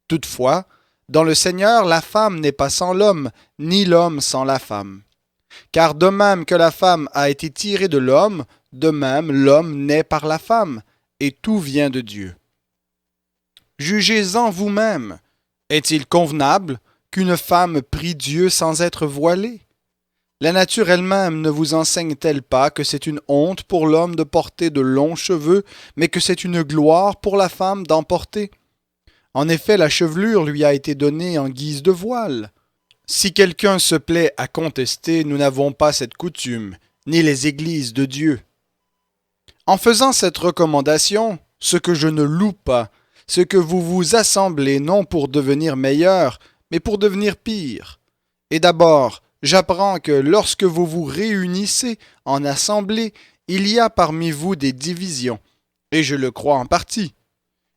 Toutefois, dans le Seigneur, la femme n'est pas sans l'homme, ni l'homme sans la femme. Car de même que la femme a été tirée de l'homme, de même l'homme naît par la femme, et tout vient de Dieu. Jugez-en vous-même. Est-il convenable qu'une femme prie Dieu sans être voilée? La nature elle-même ne vous enseigne-t-elle pas que c'est une honte pour l'homme de porter de longs cheveux, mais que c'est une gloire pour la femme d'en porter? En effet, la chevelure lui a été donnée en guise de voile. Si quelqu'un se plaît à contester, nous n'avons pas cette coutume, ni les églises de Dieu. En faisant cette recommandation, ce que je ne loue pas, c'est que vous vous assemblez non pour devenir meilleur, mais pour devenir pire. Et d'abord, j'apprends que lorsque vous vous réunissez en assemblée, il y a parmi vous des divisions, et je le crois en partie.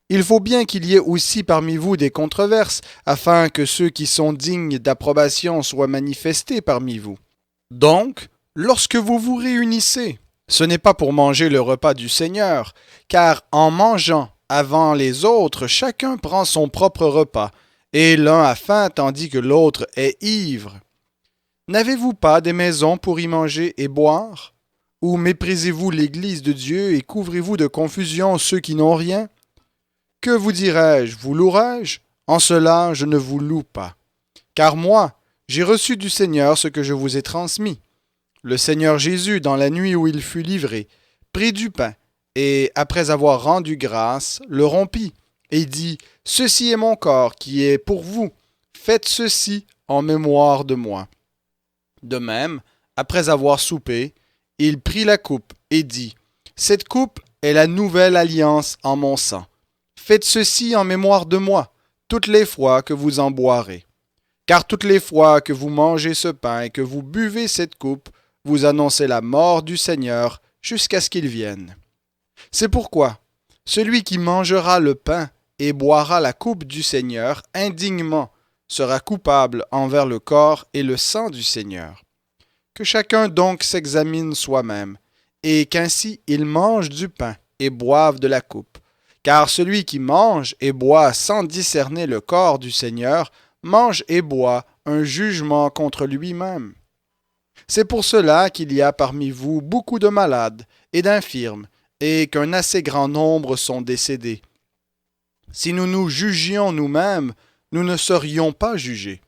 Il faut bien qu'il y ait aussi parmi vous des controverses, afin que ceux qui sont dignes d'approbation soient manifestés parmi vous. Donc, lorsque vous vous réunissez, ce n'est pas pour manger le repas du Seigneur, car en mangeant avant les autres, chacun prend son propre repas, et l'un a faim tandis que l'autre est ivre. N'avez-vous pas des maisons pour y manger et boire? Ou méprisez-vous l'Église de Dieu et couvrez-vous de confusion ceux qui n'ont rien? Que vous dirais-je, vous louerai-je? En cela, je ne vous loue pas. Car moi, j'ai reçu du Seigneur ce que je vous ai transmis. Le Seigneur Jésus, dans la nuit où il fut livré, prit du pain, et, après avoir rendu grâce, le rompit, et dit, « Ceci est mon corps qui est pour vous. Faites ceci en mémoire de moi. » De même, après avoir soupé, il prit la coupe, et dit, « Cette coupe est la nouvelle alliance en mon sang. Faites ceci en mémoire de moi, toutes les fois que vous en boirez. Car toutes les fois que vous mangez ce pain et que vous buvez cette coupe, vous annoncez la mort du Seigneur jusqu'à ce qu'il vienne. C'est pourquoi, celui qui mangera le pain et boira la coupe du Seigneur indignement sera coupable envers le corps et le sang du Seigneur. Que chacun donc s'examine soi-même, et qu'ainsi il mange du pain et boive de la coupe. Car celui qui mange et boit sans discerner le corps du Seigneur mange et boit un jugement contre lui-même. C'est pour cela qu'il y a parmi vous beaucoup de malades et d'infirmes, et qu'un assez grand nombre sont décédés. Si nous nous jugions nous-mêmes, nous ne serions pas jugés.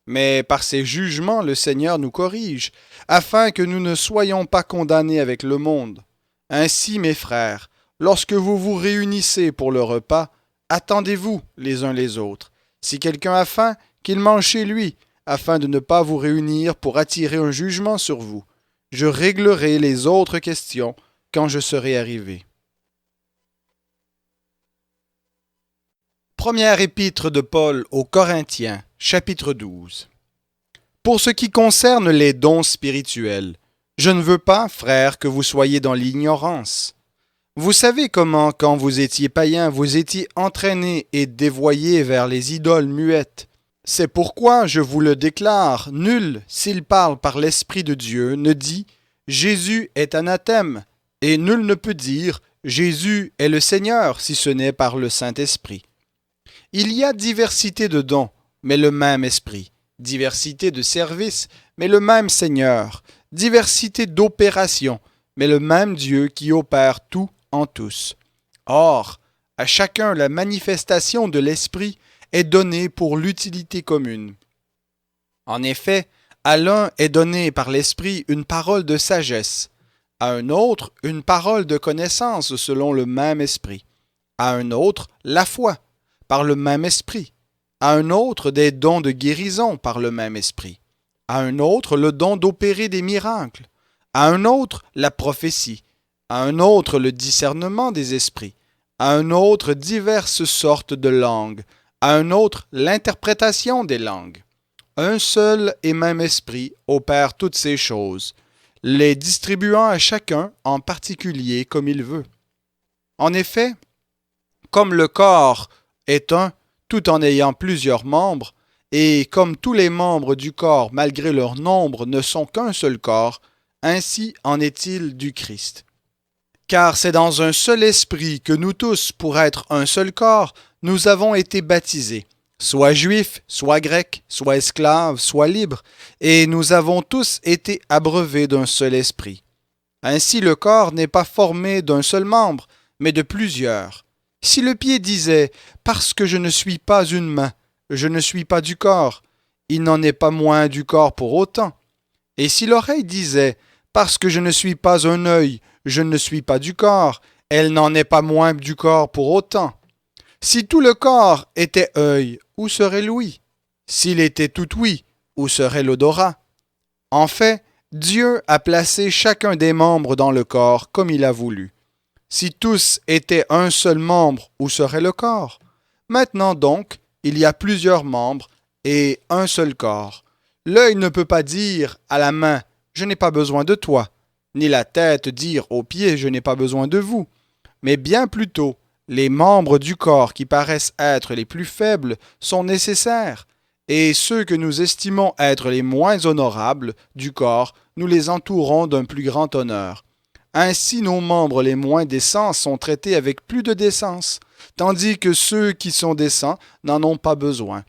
Mais par ces jugements, le Seigneur nous corrige, afin que nous ne soyons pas condamnés avec le monde. Ainsi, mes frères, lorsque vous vous réunissez pour le repas, attendez-vous les uns les autres. Si quelqu'un a faim, qu'il mange chez lui, afin de ne pas vous réunir pour attirer un jugement sur vous. Je réglerai les autres questions quand je serai arrivé. Première épître de Paul aux Corinthiens, chapitre 12. Pour ce qui concerne les dons spirituels, je ne veux pas, frères, que vous soyez dans l'ignorance. Vous savez comment, quand vous étiez païens, vous étiez entraînés et dévoyés vers les idoles muettes. C'est pourquoi je vous le déclare, nul, s'il parle par l'Esprit de Dieu, ne dit « Jésus est anathème », et nul ne peut dire « Jésus est le Seigneur » si ce n'est par le Saint-Esprit. Il y a diversité de dons, mais le même Esprit, diversité de services, mais le même Seigneur, diversité d'opérations, mais le même Dieu qui opère tout en tous. Or, à chacun la manifestation de l'Esprit est donnée pour l'utilité commune. En effet, à l'un est donnée par l'Esprit une parole de sagesse, à un autre une parole de connaissance selon le même Esprit, à un autre la foi, par le même Esprit, à un autre des dons de guérison par le même Esprit, à un autre le don d'opérer des miracles, à un autre la prophétie, à un autre le discernement des esprits, à un autre diverses sortes de langues, à un autre l'interprétation des langues. Un seul et même Esprit opère toutes ces choses, les distribuant à chacun en particulier comme il veut. En effet, comme le corps est un, tout en ayant plusieurs membres, et comme tous les membres du corps, malgré leur nombre, ne sont qu'un seul corps, ainsi en est-il du Christ. Car c'est dans un seul esprit que nous tous, pour être un seul corps, nous avons été baptisés, soit juifs, soit grecs, soit esclaves, soit libres, et nous avons tous été abreuvés d'un seul esprit. Ainsi le corps n'est pas formé d'un seul membre, mais de plusieurs. Si le pied disait « Parce que je ne suis pas une main, je ne suis pas du corps », il n'en est pas moins du corps pour autant. Et si l'oreille disait « Parce que je ne suis pas un œil, je ne suis pas du corps », elle n'en est pas moins du corps pour autant. Si tout le corps était œil, où serait l'ouïe? S'il était tout ouïe, où serait l'odorat? En fait, Dieu a placé chacun des membres dans le corps comme il a voulu. Si tous étaient un seul membre, où serait le corps? Maintenant donc, il y a plusieurs membres et un seul corps. L'œil ne peut pas dire à la main « Je n'ai pas besoin de toi », ni la tête dire aux pieds « Je n'ai pas besoin de vous », mais bien plutôt, les membres du corps qui paraissent être les plus faibles sont nécessaires, et ceux que nous estimons être les moins honorables du corps, nous les entourons d'un plus grand honneur. Ainsi nos membres les moins décents sont traités avec plus de décence, tandis que ceux qui sont décents n'en ont pas besoin.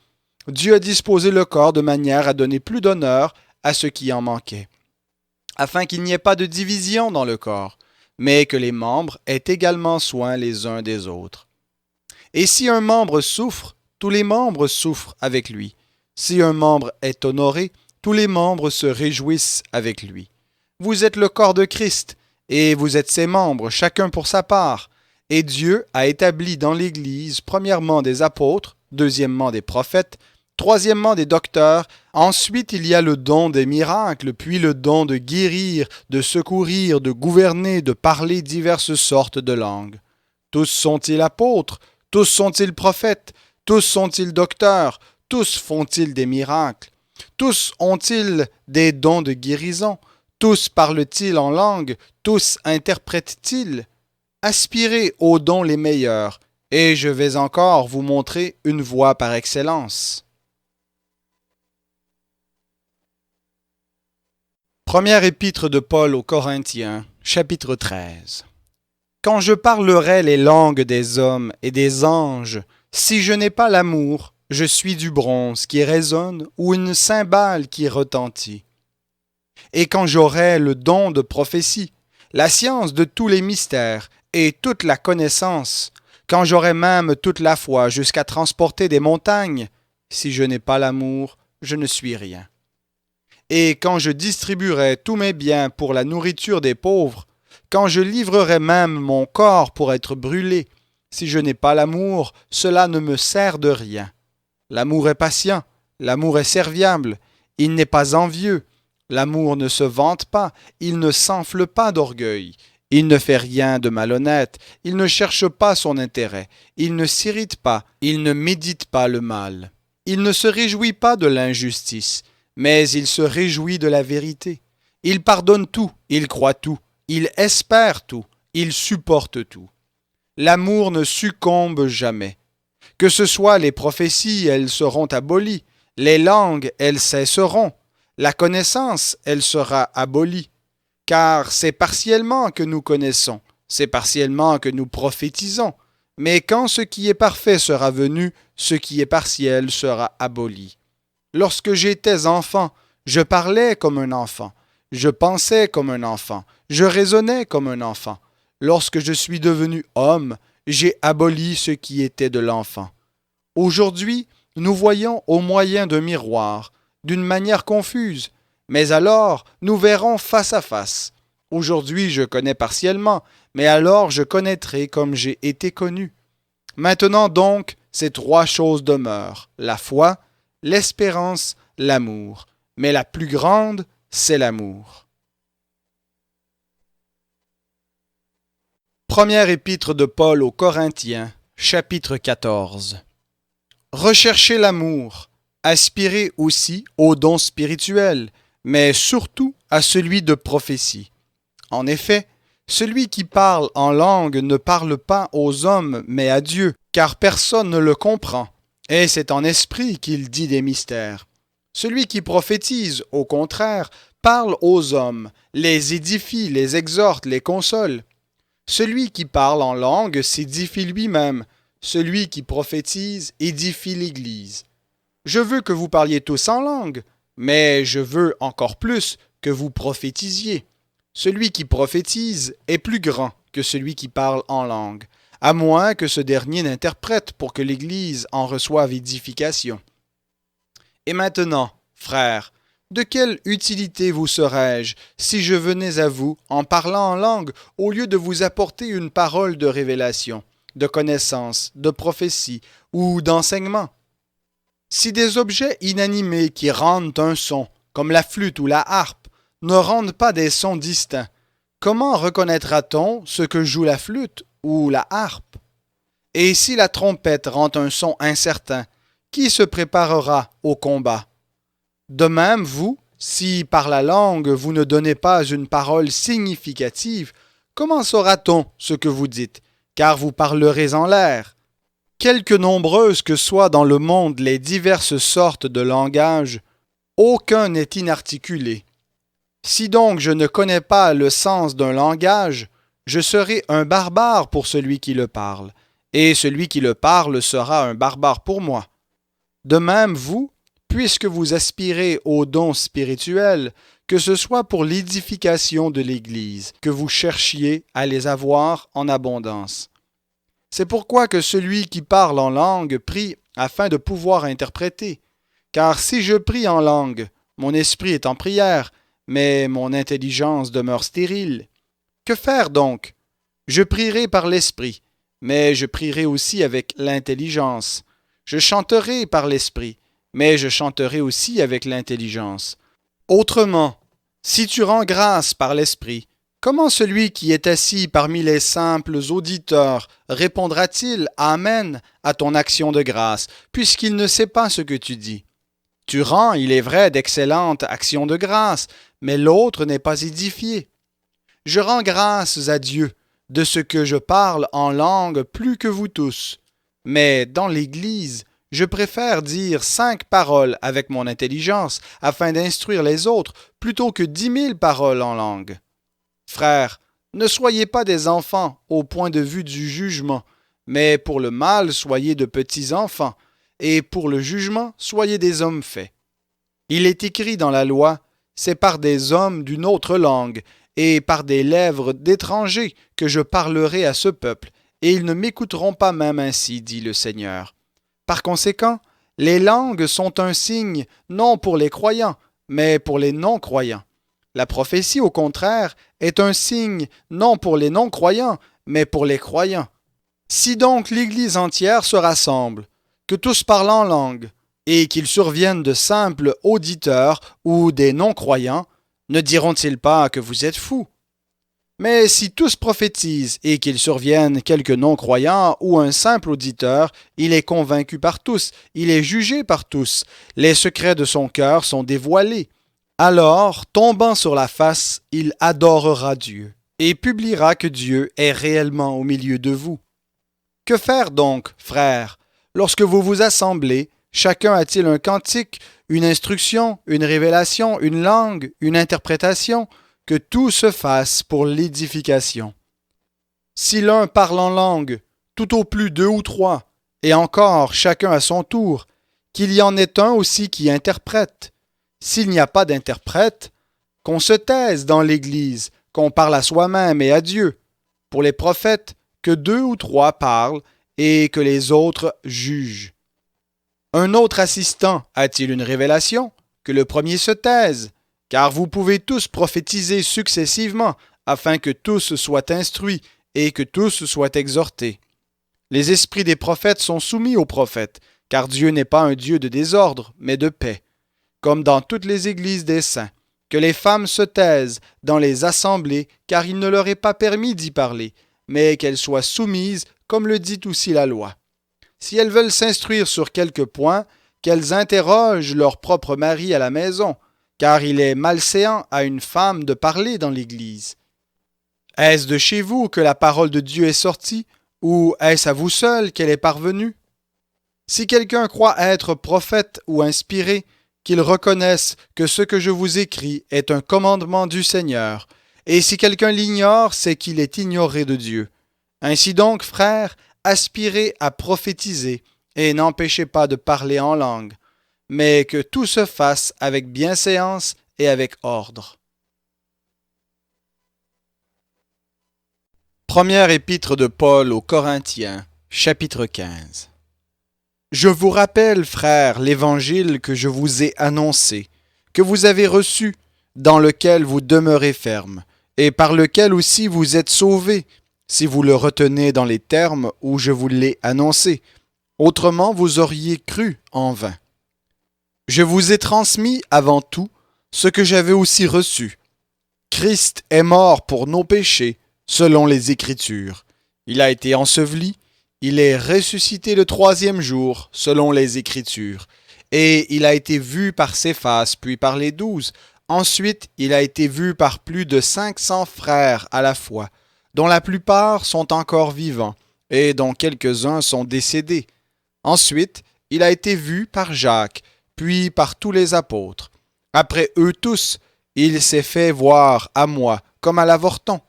Dieu a disposé le corps de manière à donner plus d'honneur à ce qui en manquait, afin qu'il n'y ait pas de division dans le corps, mais que les membres aient également soin les uns des autres. Et si un membre souffre, tous les membres souffrent avec lui. Si un membre est honoré, tous les membres se réjouissent avec lui. Vous êtes le corps de Christ, et vous êtes ses membres, chacun pour sa part. Et Dieu a établi dans l'Église, premièrement des apôtres, deuxièmement des prophètes, troisièmement des docteurs, ensuite il y a le don des miracles, puis le don de guérir, de secourir, de gouverner, de parler diverses sortes de langues. Tous sont-ils apôtres? Tous sont-ils prophètes? Tous sont-ils docteurs? Tous font-ils des miracles? Tous ont-ils des dons de guérison? Tous parlent-ils en langue? Tous interprètent-ils? Aspirez aux dons les meilleurs, et je vais encore vous montrer une voie par excellence. Première épître de Paul aux Corinthiens, chapitre 13. Quand je parlerai les langues des hommes et des anges, si je n'ai pas l'amour, je suis du bronze qui résonne ou une cymbale qui retentit. Et quand j'aurai le don de prophétie, la science de tous les mystères et toute la connaissance, quand j'aurai même toute la foi jusqu'à transporter des montagnes, si je n'ai pas l'amour, je ne suis rien. Et quand je distribuerai tous mes biens pour la nourriture des pauvres, quand je livrerai même mon corps pour être brûlé, si je n'ai pas l'amour, cela ne me sert de rien. L'amour est patient, l'amour est serviable, il n'est pas envieux, l'amour ne se vante pas, il ne s'enfle pas d'orgueil, il ne fait rien de malhonnête, il ne cherche pas son intérêt, il ne s'irrite pas, il ne médite pas le mal, il ne se réjouit pas de l'injustice, mais il se réjouit de la vérité. Il pardonne tout, il croit tout, il espère tout, il supporte tout. L'amour ne succombe jamais. Que ce soit les prophéties, elles seront abolies, les langues, elles cesseront, la connaissance, elle sera abolie. Car c'est partiellement que nous connaissons, c'est partiellement que nous prophétisons, mais quand ce qui est parfait sera venu, ce qui est partiel sera aboli. Lorsque j'étais enfant, je parlais comme un enfant, je pensais comme un enfant, je raisonnais comme un enfant. Lorsque je suis devenu homme, j'ai aboli ce qui était de l'enfant. Aujourd'hui, nous voyons au moyen d'un miroir, d'une manière confuse, mais alors nous verrons face à face. Aujourd'hui, je connais partiellement, mais alors je connaîtrai comme j'ai été connu. Maintenant donc, ces trois choses demeurent, la foi, l'espérance, l'amour. Mais la plus grande, c'est l'amour. Première épître de Paul aux Corinthiens, chapitre 14. Recherchez l'amour, aspirez aussi aux dons spirituels, mais surtout à celui de prophétie. En effet, celui qui parle en langue ne parle pas aux hommes, mais à Dieu, car personne ne le comprend. Et c'est en esprit qu'il dit des mystères. Celui qui prophétise, au contraire, parle aux hommes, les édifie, les exhorte, les console. Celui qui parle en langue s'édifie lui-même. Celui qui prophétise édifie l'Église. Je veux que vous parliez tous en langue, mais je veux encore plus que vous prophétisiez. Celui qui prophétise est plus grand que celui qui parle en langue, à moins que ce dernier n'interprète pour que l'Église en reçoive édification. Et maintenant, frères, de quelle utilité vous serais-je si je venais à vous en parlant en langue au lieu de vous apporter une parole de révélation, de connaissance, de prophétie ou d'enseignement? Si des objets inanimés qui rendent un son, comme la flûte ou la harpe, ne rendent pas des sons distincts, comment reconnaîtra-t-on ce que joue la flûte ou la harpe? Et si la trompette rend un son incertain, qui se préparera au combat? De même, vous, si par la langue vous ne donnez pas une parole significative, comment saura-t-on ce que vous dites, car vous parlerez en l'air? Quelque nombreuses que soient dans le monde les diverses sortes de langages, aucun n'est inarticulé. Si donc je ne connais pas le sens d'un langage, je serai un barbare pour celui qui le parle, et celui qui le parle sera un barbare pour moi. De même, vous, puisque vous aspirez aux dons spirituels, que ce soit pour l'édification de l'Église, que vous cherchiez à les avoir en abondance. C'est pourquoi que celui qui parle en langue prie afin de pouvoir interpréter. Car si je prie en langue, mon esprit est en prière, mais mon intelligence demeure stérile. Que faire donc? Je prierai par l'esprit, mais je prierai aussi avec l'intelligence. Je chanterai par l'esprit, mais je chanterai aussi avec l'intelligence. Autrement, si tu rends grâce par l'esprit, comment celui qui est assis parmi les simples auditeurs répondra-t-il Amen à ton action de grâce, puisqu'il ne sait pas ce que tu dis? Tu rends, il est vrai, d'excellentes actions de grâce, mais l'autre n'est pas édifié. Je rends grâce à Dieu de ce que je parle en langue plus que vous tous. Mais dans l'Église, Je préfère dire 5 paroles avec mon intelligence afin d'instruire les autres plutôt que 10 000 paroles en langue. Frères, ne soyez pas des enfants au point de vue du jugement, mais pour le mal soyez de petits enfants, et pour le jugement soyez des hommes faits. Il est écrit dans la loi, c'est par des hommes d'une autre langue et par des lèvres d'étrangers que je parlerai à ce peuple, et ils ne m'écouteront pas même ainsi, dit le Seigneur. Par conséquent, les langues sont un signe non pour les croyants, mais pour les non-croyants. La prophétie, au contraire, est un signe non pour les non-croyants, mais pour les croyants. Si donc l'Église entière se rassemble, que tous parlent en langue, et qu'ils surviennent de simples auditeurs ou des non-croyants, ne diront-ils pas que vous êtes fous? Mais si tous prophétisent et qu'il survienne quelques non-croyants ou un simple auditeur, il est convaincu par tous, il est jugé par tous, les secrets de son cœur sont dévoilés. Alors, tombant sur la face, il adorera Dieu et publiera que Dieu est réellement au milieu de vous. Que faire donc, frères, lorsque vous vous assemblez? Chacun a-t-il un cantique, une instruction, une révélation, une langue, une interprétation? Que tout se fasse pour l'édification. Si l'un parle en langue, tout au plus 2 ou 3, et encore chacun à son tour, qu'il y en ait un aussi qui interprète. S'il n'y a pas d'interprète, qu'on se taise dans l'Église, qu'on parle à soi-même et à Dieu. Pour les prophètes, que 2 ou 3 parlent et que les autres jugent. Un autre assistant a-t-il une révélation? Que le premier se taise. Car vous pouvez tous prophétiser successivement, afin que tous soient instruits et que tous soient exhortés. Les esprits des prophètes sont soumis aux prophètes, car Dieu n'est pas un Dieu de désordre, mais de paix. Comme dans toutes les églises des saints, que les femmes se taisent dans les assemblées, car il ne leur est pas permis d'y parler, mais qu'elles soient soumises, comme le dit aussi la loi. Si elles veulent s'instruire sur quelque point, qu'elles interrogent leur propre mari à la maison, car il est malséant à une femme de parler dans l'Église. Est-ce de chez vous que la parole de Dieu est sortie, ou est-ce à vous seul qu'elle est parvenue? Si quelqu'un croit être prophète ou inspiré, qu'il reconnaisse que ce que je vous écris est un commandement du Seigneur, et si quelqu'un l'ignore, c'est qu'il est ignoré de Dieu. Ainsi donc, frères, aspirez à prophétiser, et n'empêchez pas de parler en langue, mais que tout se fasse avec bienséance et avec ordre. Première épître de Paul aux Corinthiens, chapitre 15. Je vous rappelle, frères, l'évangile que je vous ai annoncé, que vous avez reçu, dans lequel vous demeurez ferme, et par lequel aussi vous êtes sauvés, si vous le retenez dans les termes où je vous l'ai annoncé. Autrement, vous auriez cru en vain. Je vous ai transmis avant tout ce que j'avais aussi reçu. Christ est mort pour nos péchés, selon les Écritures. Il a été enseveli, il est ressuscité le 3e jour, selon les Écritures. Et il a été vu par Céphas, puis par les 12. Ensuite, il a été vu par plus de 500 frères à la fois, dont la plupart sont encore vivants, et dont quelques-uns sont décédés. Ensuite, il a été vu par Jacques, puis par tous les apôtres. Après eux tous, il s'est fait voir à moi, comme à l'avorton,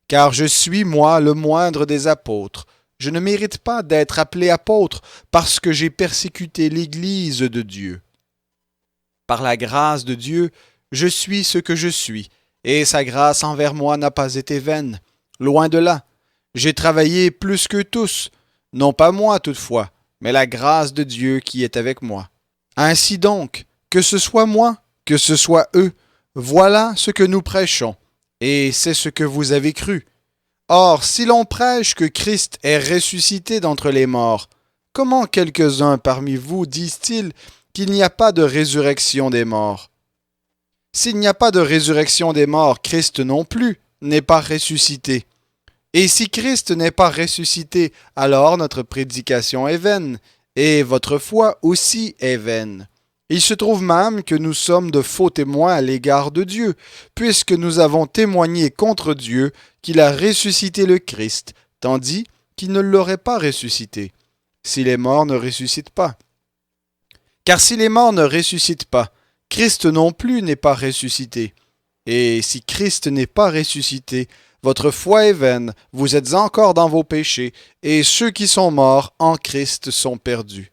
car je suis, moi, le moindre des apôtres. Je ne mérite pas d'être appelé apôtre, parce que j'ai persécuté l'Église de Dieu. Par la grâce de Dieu, je suis ce que je suis, et sa grâce envers moi n'a pas été vaine. Loin de là. J'ai travaillé plus qu'eux tous, non pas moi toutefois, mais la grâce de Dieu qui est avec moi. Ainsi donc, que ce soit moi, que ce soit eux, voilà ce que nous prêchons, et c'est ce que vous avez cru. Or, si l'on prêche que Christ est ressuscité d'entre les morts, comment quelques-uns parmi vous disent-ils qu'il n'y a pas de résurrection des morts? S'il n'y a pas de résurrection des morts, Christ non plus n'est pas ressuscité. Et si Christ n'est pas ressuscité, alors notre prédication est vaine, et votre foi aussi est vaine. Il se trouve même que nous sommes de faux témoins à l'égard de Dieu, puisque nous avons témoigné contre Dieu qu'il a ressuscité le Christ, tandis qu'il ne l'aurait pas ressuscité, si les morts ne ressuscitent pas. Car si les morts ne ressuscitent pas, Christ non plus n'est pas ressuscité. Et si Christ n'est pas ressuscité, votre foi est vaine, vous êtes encore dans vos péchés, et ceux qui sont morts en Christ sont perdus.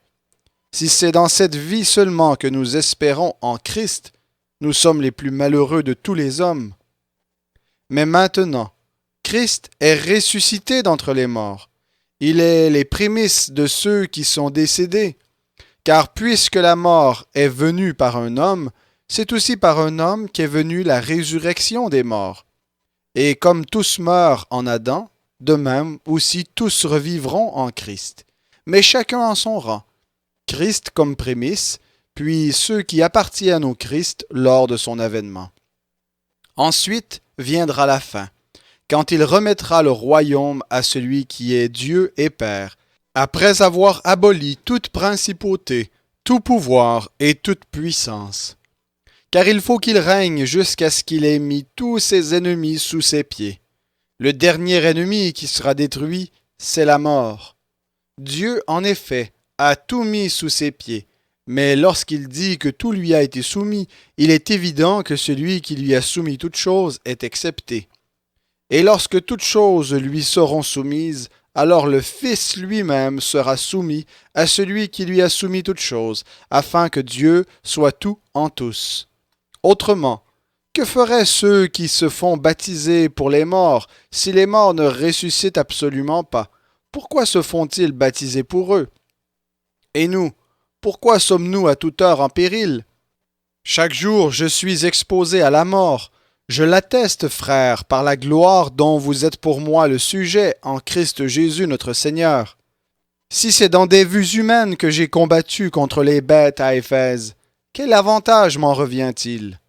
Si c'est dans cette vie seulement que nous espérons en Christ, nous sommes les plus malheureux de tous les hommes. Mais maintenant, Christ est ressuscité d'entre les morts. Il est les prémices de ceux qui sont décédés. Car puisque la mort est venue par un homme, c'est aussi par un homme qu'est venue la résurrection des morts. Et comme tous meurent en Adam, de même aussi tous revivront en Christ. Mais chacun en son rang. Christ comme prémisse, puis ceux qui appartiennent au Christ lors de son avènement. Ensuite viendra la fin, quand il remettra le royaume à celui qui est Dieu et Père, après avoir aboli toute principauté, tout pouvoir et toute puissance. Car il faut qu'il règne jusqu'à ce qu'il ait mis tous ses ennemis sous ses pieds. Le dernier ennemi qui sera détruit, c'est la mort. Dieu, en effet, a tout mis sous ses pieds, mais lorsqu'il dit que tout lui a été soumis, il est évident que celui qui lui a soumis toutes choses est excepté. Et lorsque toutes choses lui seront soumises, alors le Fils lui-même sera soumis à celui qui lui a soumis toutes choses, afin que Dieu soit tout en tous. Autrement, que feraient ceux qui se font baptiser pour les morts si les morts ne ressuscitent absolument pas? Pourquoi se font-ils baptiser pour eux? Et nous, pourquoi sommes-nous à toute heure en péril? Chaque jour je suis exposé à la mort. Je l'atteste, frères, par la gloire dont vous êtes pour moi le sujet en Christ Jésus notre Seigneur. Si c'est dans des vues humaines que j'ai combattu contre les bêtes à Éphèse, quel avantage m'en revient-il?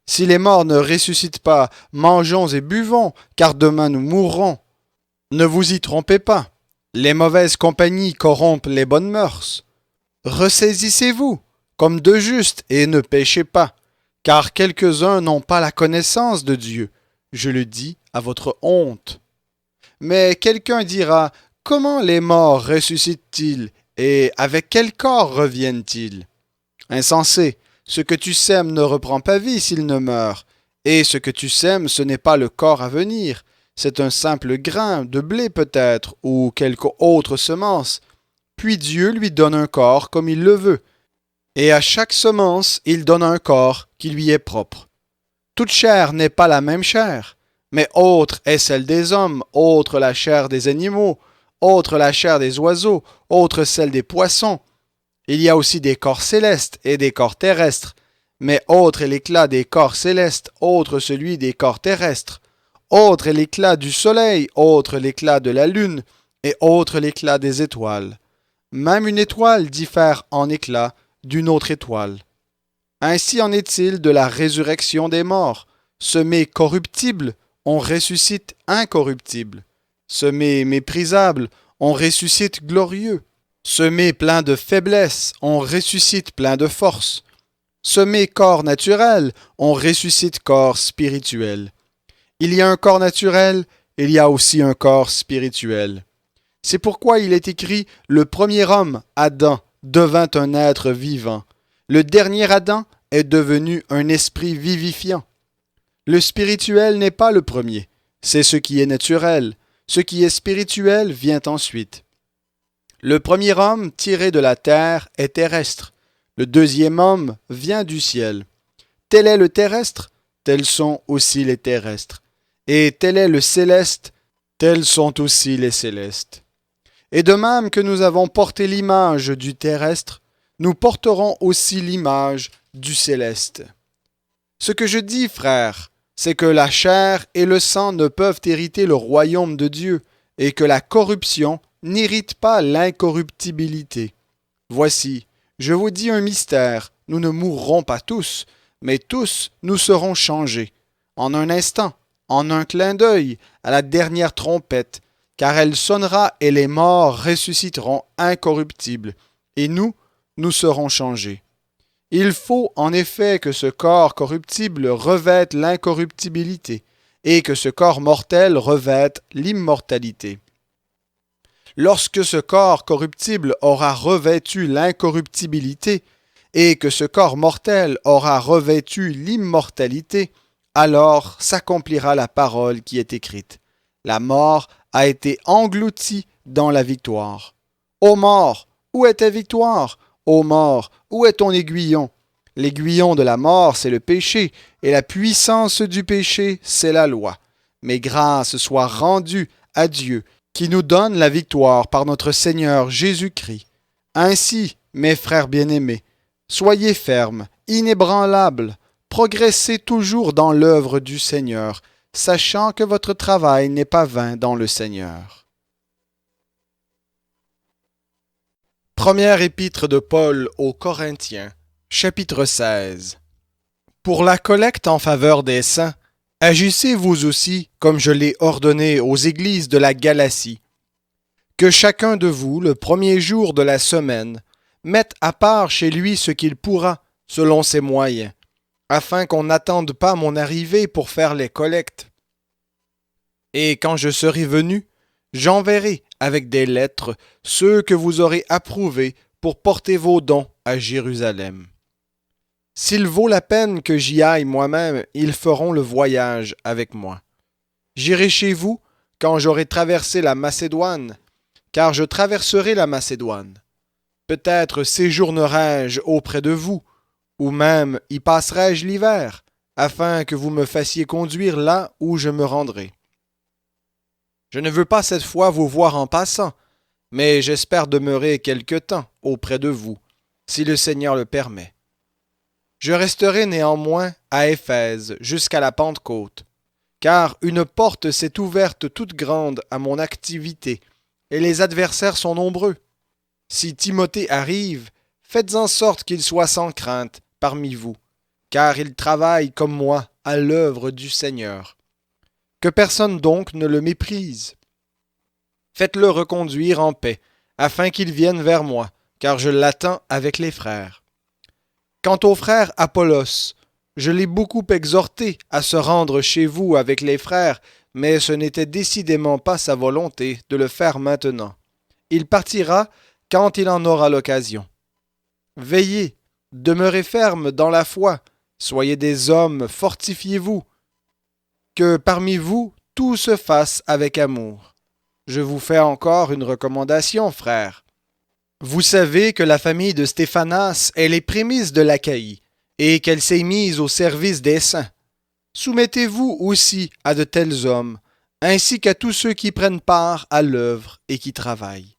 Si les morts ne ressuscitent pas, mangeons et buvons, car demain nous mourrons. Ne vous y trompez pas, les mauvaises compagnies corrompent les bonnes mœurs. Ressaisissez-vous, comme de justes, et ne péchez pas. Car quelques-uns n'ont pas la connaissance de Dieu. Je le dis à votre honte. Mais quelqu'un dira, comment les morts ressuscitent-ils, et avec quel corps reviennent-ils? Insensé, ce que tu sèmes ne reprend pas vie s'il ne meurt, et ce que tu sèmes, ce n'est pas le corps à venir, c'est un simple grain de blé peut-être, ou quelque autre semence. Puis Dieu lui donne un corps comme il le veut. Et à chaque semence, il donne un corps qui lui est propre. Toute chair n'est pas la même chair, mais autre est celle des hommes, autre la chair des animaux, autre la chair des oiseaux, autre celle des poissons. Il y a aussi des corps célestes et des corps terrestres, mais autre est l'éclat des corps célestes, autre celui des corps terrestres. Autre est l'éclat du soleil, autre l'éclat de la lune, et autre l'éclat des étoiles. Même une étoile diffère en éclat d'une autre étoile. Ainsi en est-il de la résurrection des morts. Semé corruptible, on ressuscite incorruptible. Semé méprisable, on ressuscite glorieux. Semé plein de faiblesse, on ressuscite plein de force. Semé corps naturel, on ressuscite corps spirituel. Il y a un corps naturel, il y a aussi un corps spirituel. C'est pourquoi il est écrit « Le premier homme, Adam, devint un être vivant. Le dernier Adam est devenu un esprit vivifiant. Le spirituel n'est pas le premier, c'est ce qui est naturel. Ce qui est spirituel vient ensuite. Le premier homme tiré de la terre est terrestre. Le deuxième homme vient du ciel. Tel est le terrestre, tels sont aussi les terrestres. Et tel est le céleste, tels sont aussi les célestes. Et de même que nous avons porté l'image du terrestre, nous porterons aussi l'image du céleste. Ce que je dis, frères, c'est que la chair et le sang ne peuvent hériter le royaume de Dieu, et que la corruption n'hérite pas l'incorruptibilité. Voici, je vous dis un mystère, nous ne mourrons pas tous, mais tous nous serons changés, en un instant, en un clin d'œil, à la dernière trompette, car elle sonnera et les morts ressusciteront incorruptibles, et nous serons changés. Il faut en effet que ce corps corruptible revête l'incorruptibilité, et que ce corps mortel revête l'immortalité. Lorsque ce corps corruptible aura revêtu l'incorruptibilité, et que ce corps mortel aura revêtu l'immortalité, alors s'accomplira la parole qui est écrite. La mort a été engloutie dans la victoire. Ô mort, où est ta victoire? Ô mort, où est ton aiguillon? L'aiguillon de la mort, c'est le péché, et la puissance du péché, c'est la loi. Mais grâce soit rendue à Dieu, qui nous donne la victoire par notre Seigneur Jésus-Christ. Ainsi, mes frères bien-aimés, soyez fermes, inébranlables, progressez toujours dans l'œuvre du Seigneur, sachant que votre travail n'est pas vain dans le Seigneur. Première épître de Paul aux Corinthiens, chapitre 16. Pour la collecte en faveur des saints, agissez vous aussi comme je l'ai ordonné aux églises de la Galatie. Que chacun de vous, le premier jour de la semaine, mette à part chez lui ce qu'il pourra, selon ses moyens, afin qu'on n'attende pas mon arrivée pour faire les collectes. Et quand je serai venu, j'enverrai avec des lettres ceux que vous aurez approuvés pour porter vos dons à Jérusalem. S'il vaut la peine que j'y aille moi-même, ils feront le voyage avec moi. J'irai chez vous quand j'aurai traversé la Macédoine, car je traverserai la Macédoine. Peut-être séjournerai-je auprès de vous, ou même y passerai-je l'hiver, afin que vous me fassiez conduire là où je me rendrai. Je ne veux pas cette fois vous voir en passant, mais j'espère demeurer quelque temps auprès de vous, si le Seigneur le permet. Je resterai néanmoins à Éphèse jusqu'à la Pentecôte, car une porte s'est ouverte toute grande à mon activité, et les adversaires sont nombreux. Si Timothée arrive, faites en sorte qu'il soit sans crainte parmi vous, car il travaille comme moi à l'œuvre du Seigneur. Que personne donc ne le méprise. Faites-le reconduire en paix, afin qu'il vienne vers moi, car je l'attends avec les frères. Quant au frère Apollos, je l'ai beaucoup exhorté à se rendre chez vous avec les frères, mais ce n'était décidément pas sa volonté de le faire maintenant. Il partira quand il en aura l'occasion. Veillez, demeurez fermes dans la foi, soyez des hommes, fortifiez-vous. Que parmi vous, tout se fasse avec amour. Je vous fais encore une recommandation, frères. Vous savez que la famille de Stéphanas est les prémices de l'Achaïe, et qu'elle s'est mise au service des saints. Soumettez-vous aussi à de tels hommes, ainsi qu'à tous ceux qui prennent part à l'œuvre et qui travaillent.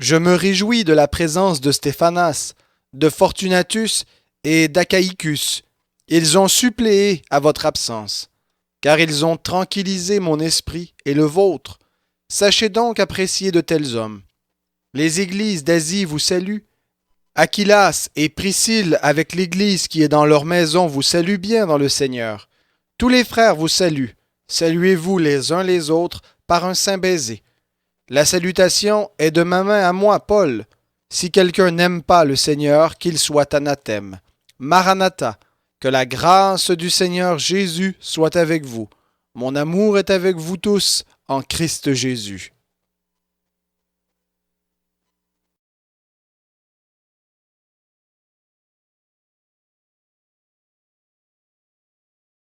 Je me réjouis de la présence de Stéphanas, de Fortunatus et d'Achaïcus. Ils ont suppléé à votre absence, car ils ont tranquillisé mon esprit et le vôtre. Sachez donc apprécier de tels hommes. Les églises d'Asie vous saluent. Aquilas et Priscille avec l'église qui est dans leur maison vous saluent bien dans le Seigneur. Tous les frères vous saluent. Saluez-vous les uns les autres par un saint baiser. La salutation est de ma main à moi, Paul. Si quelqu'un n'aime pas le Seigneur, qu'il soit anathème. Maranatha, que la grâce du Seigneur Jésus soit avec vous. Mon amour est avec vous tous en Christ Jésus.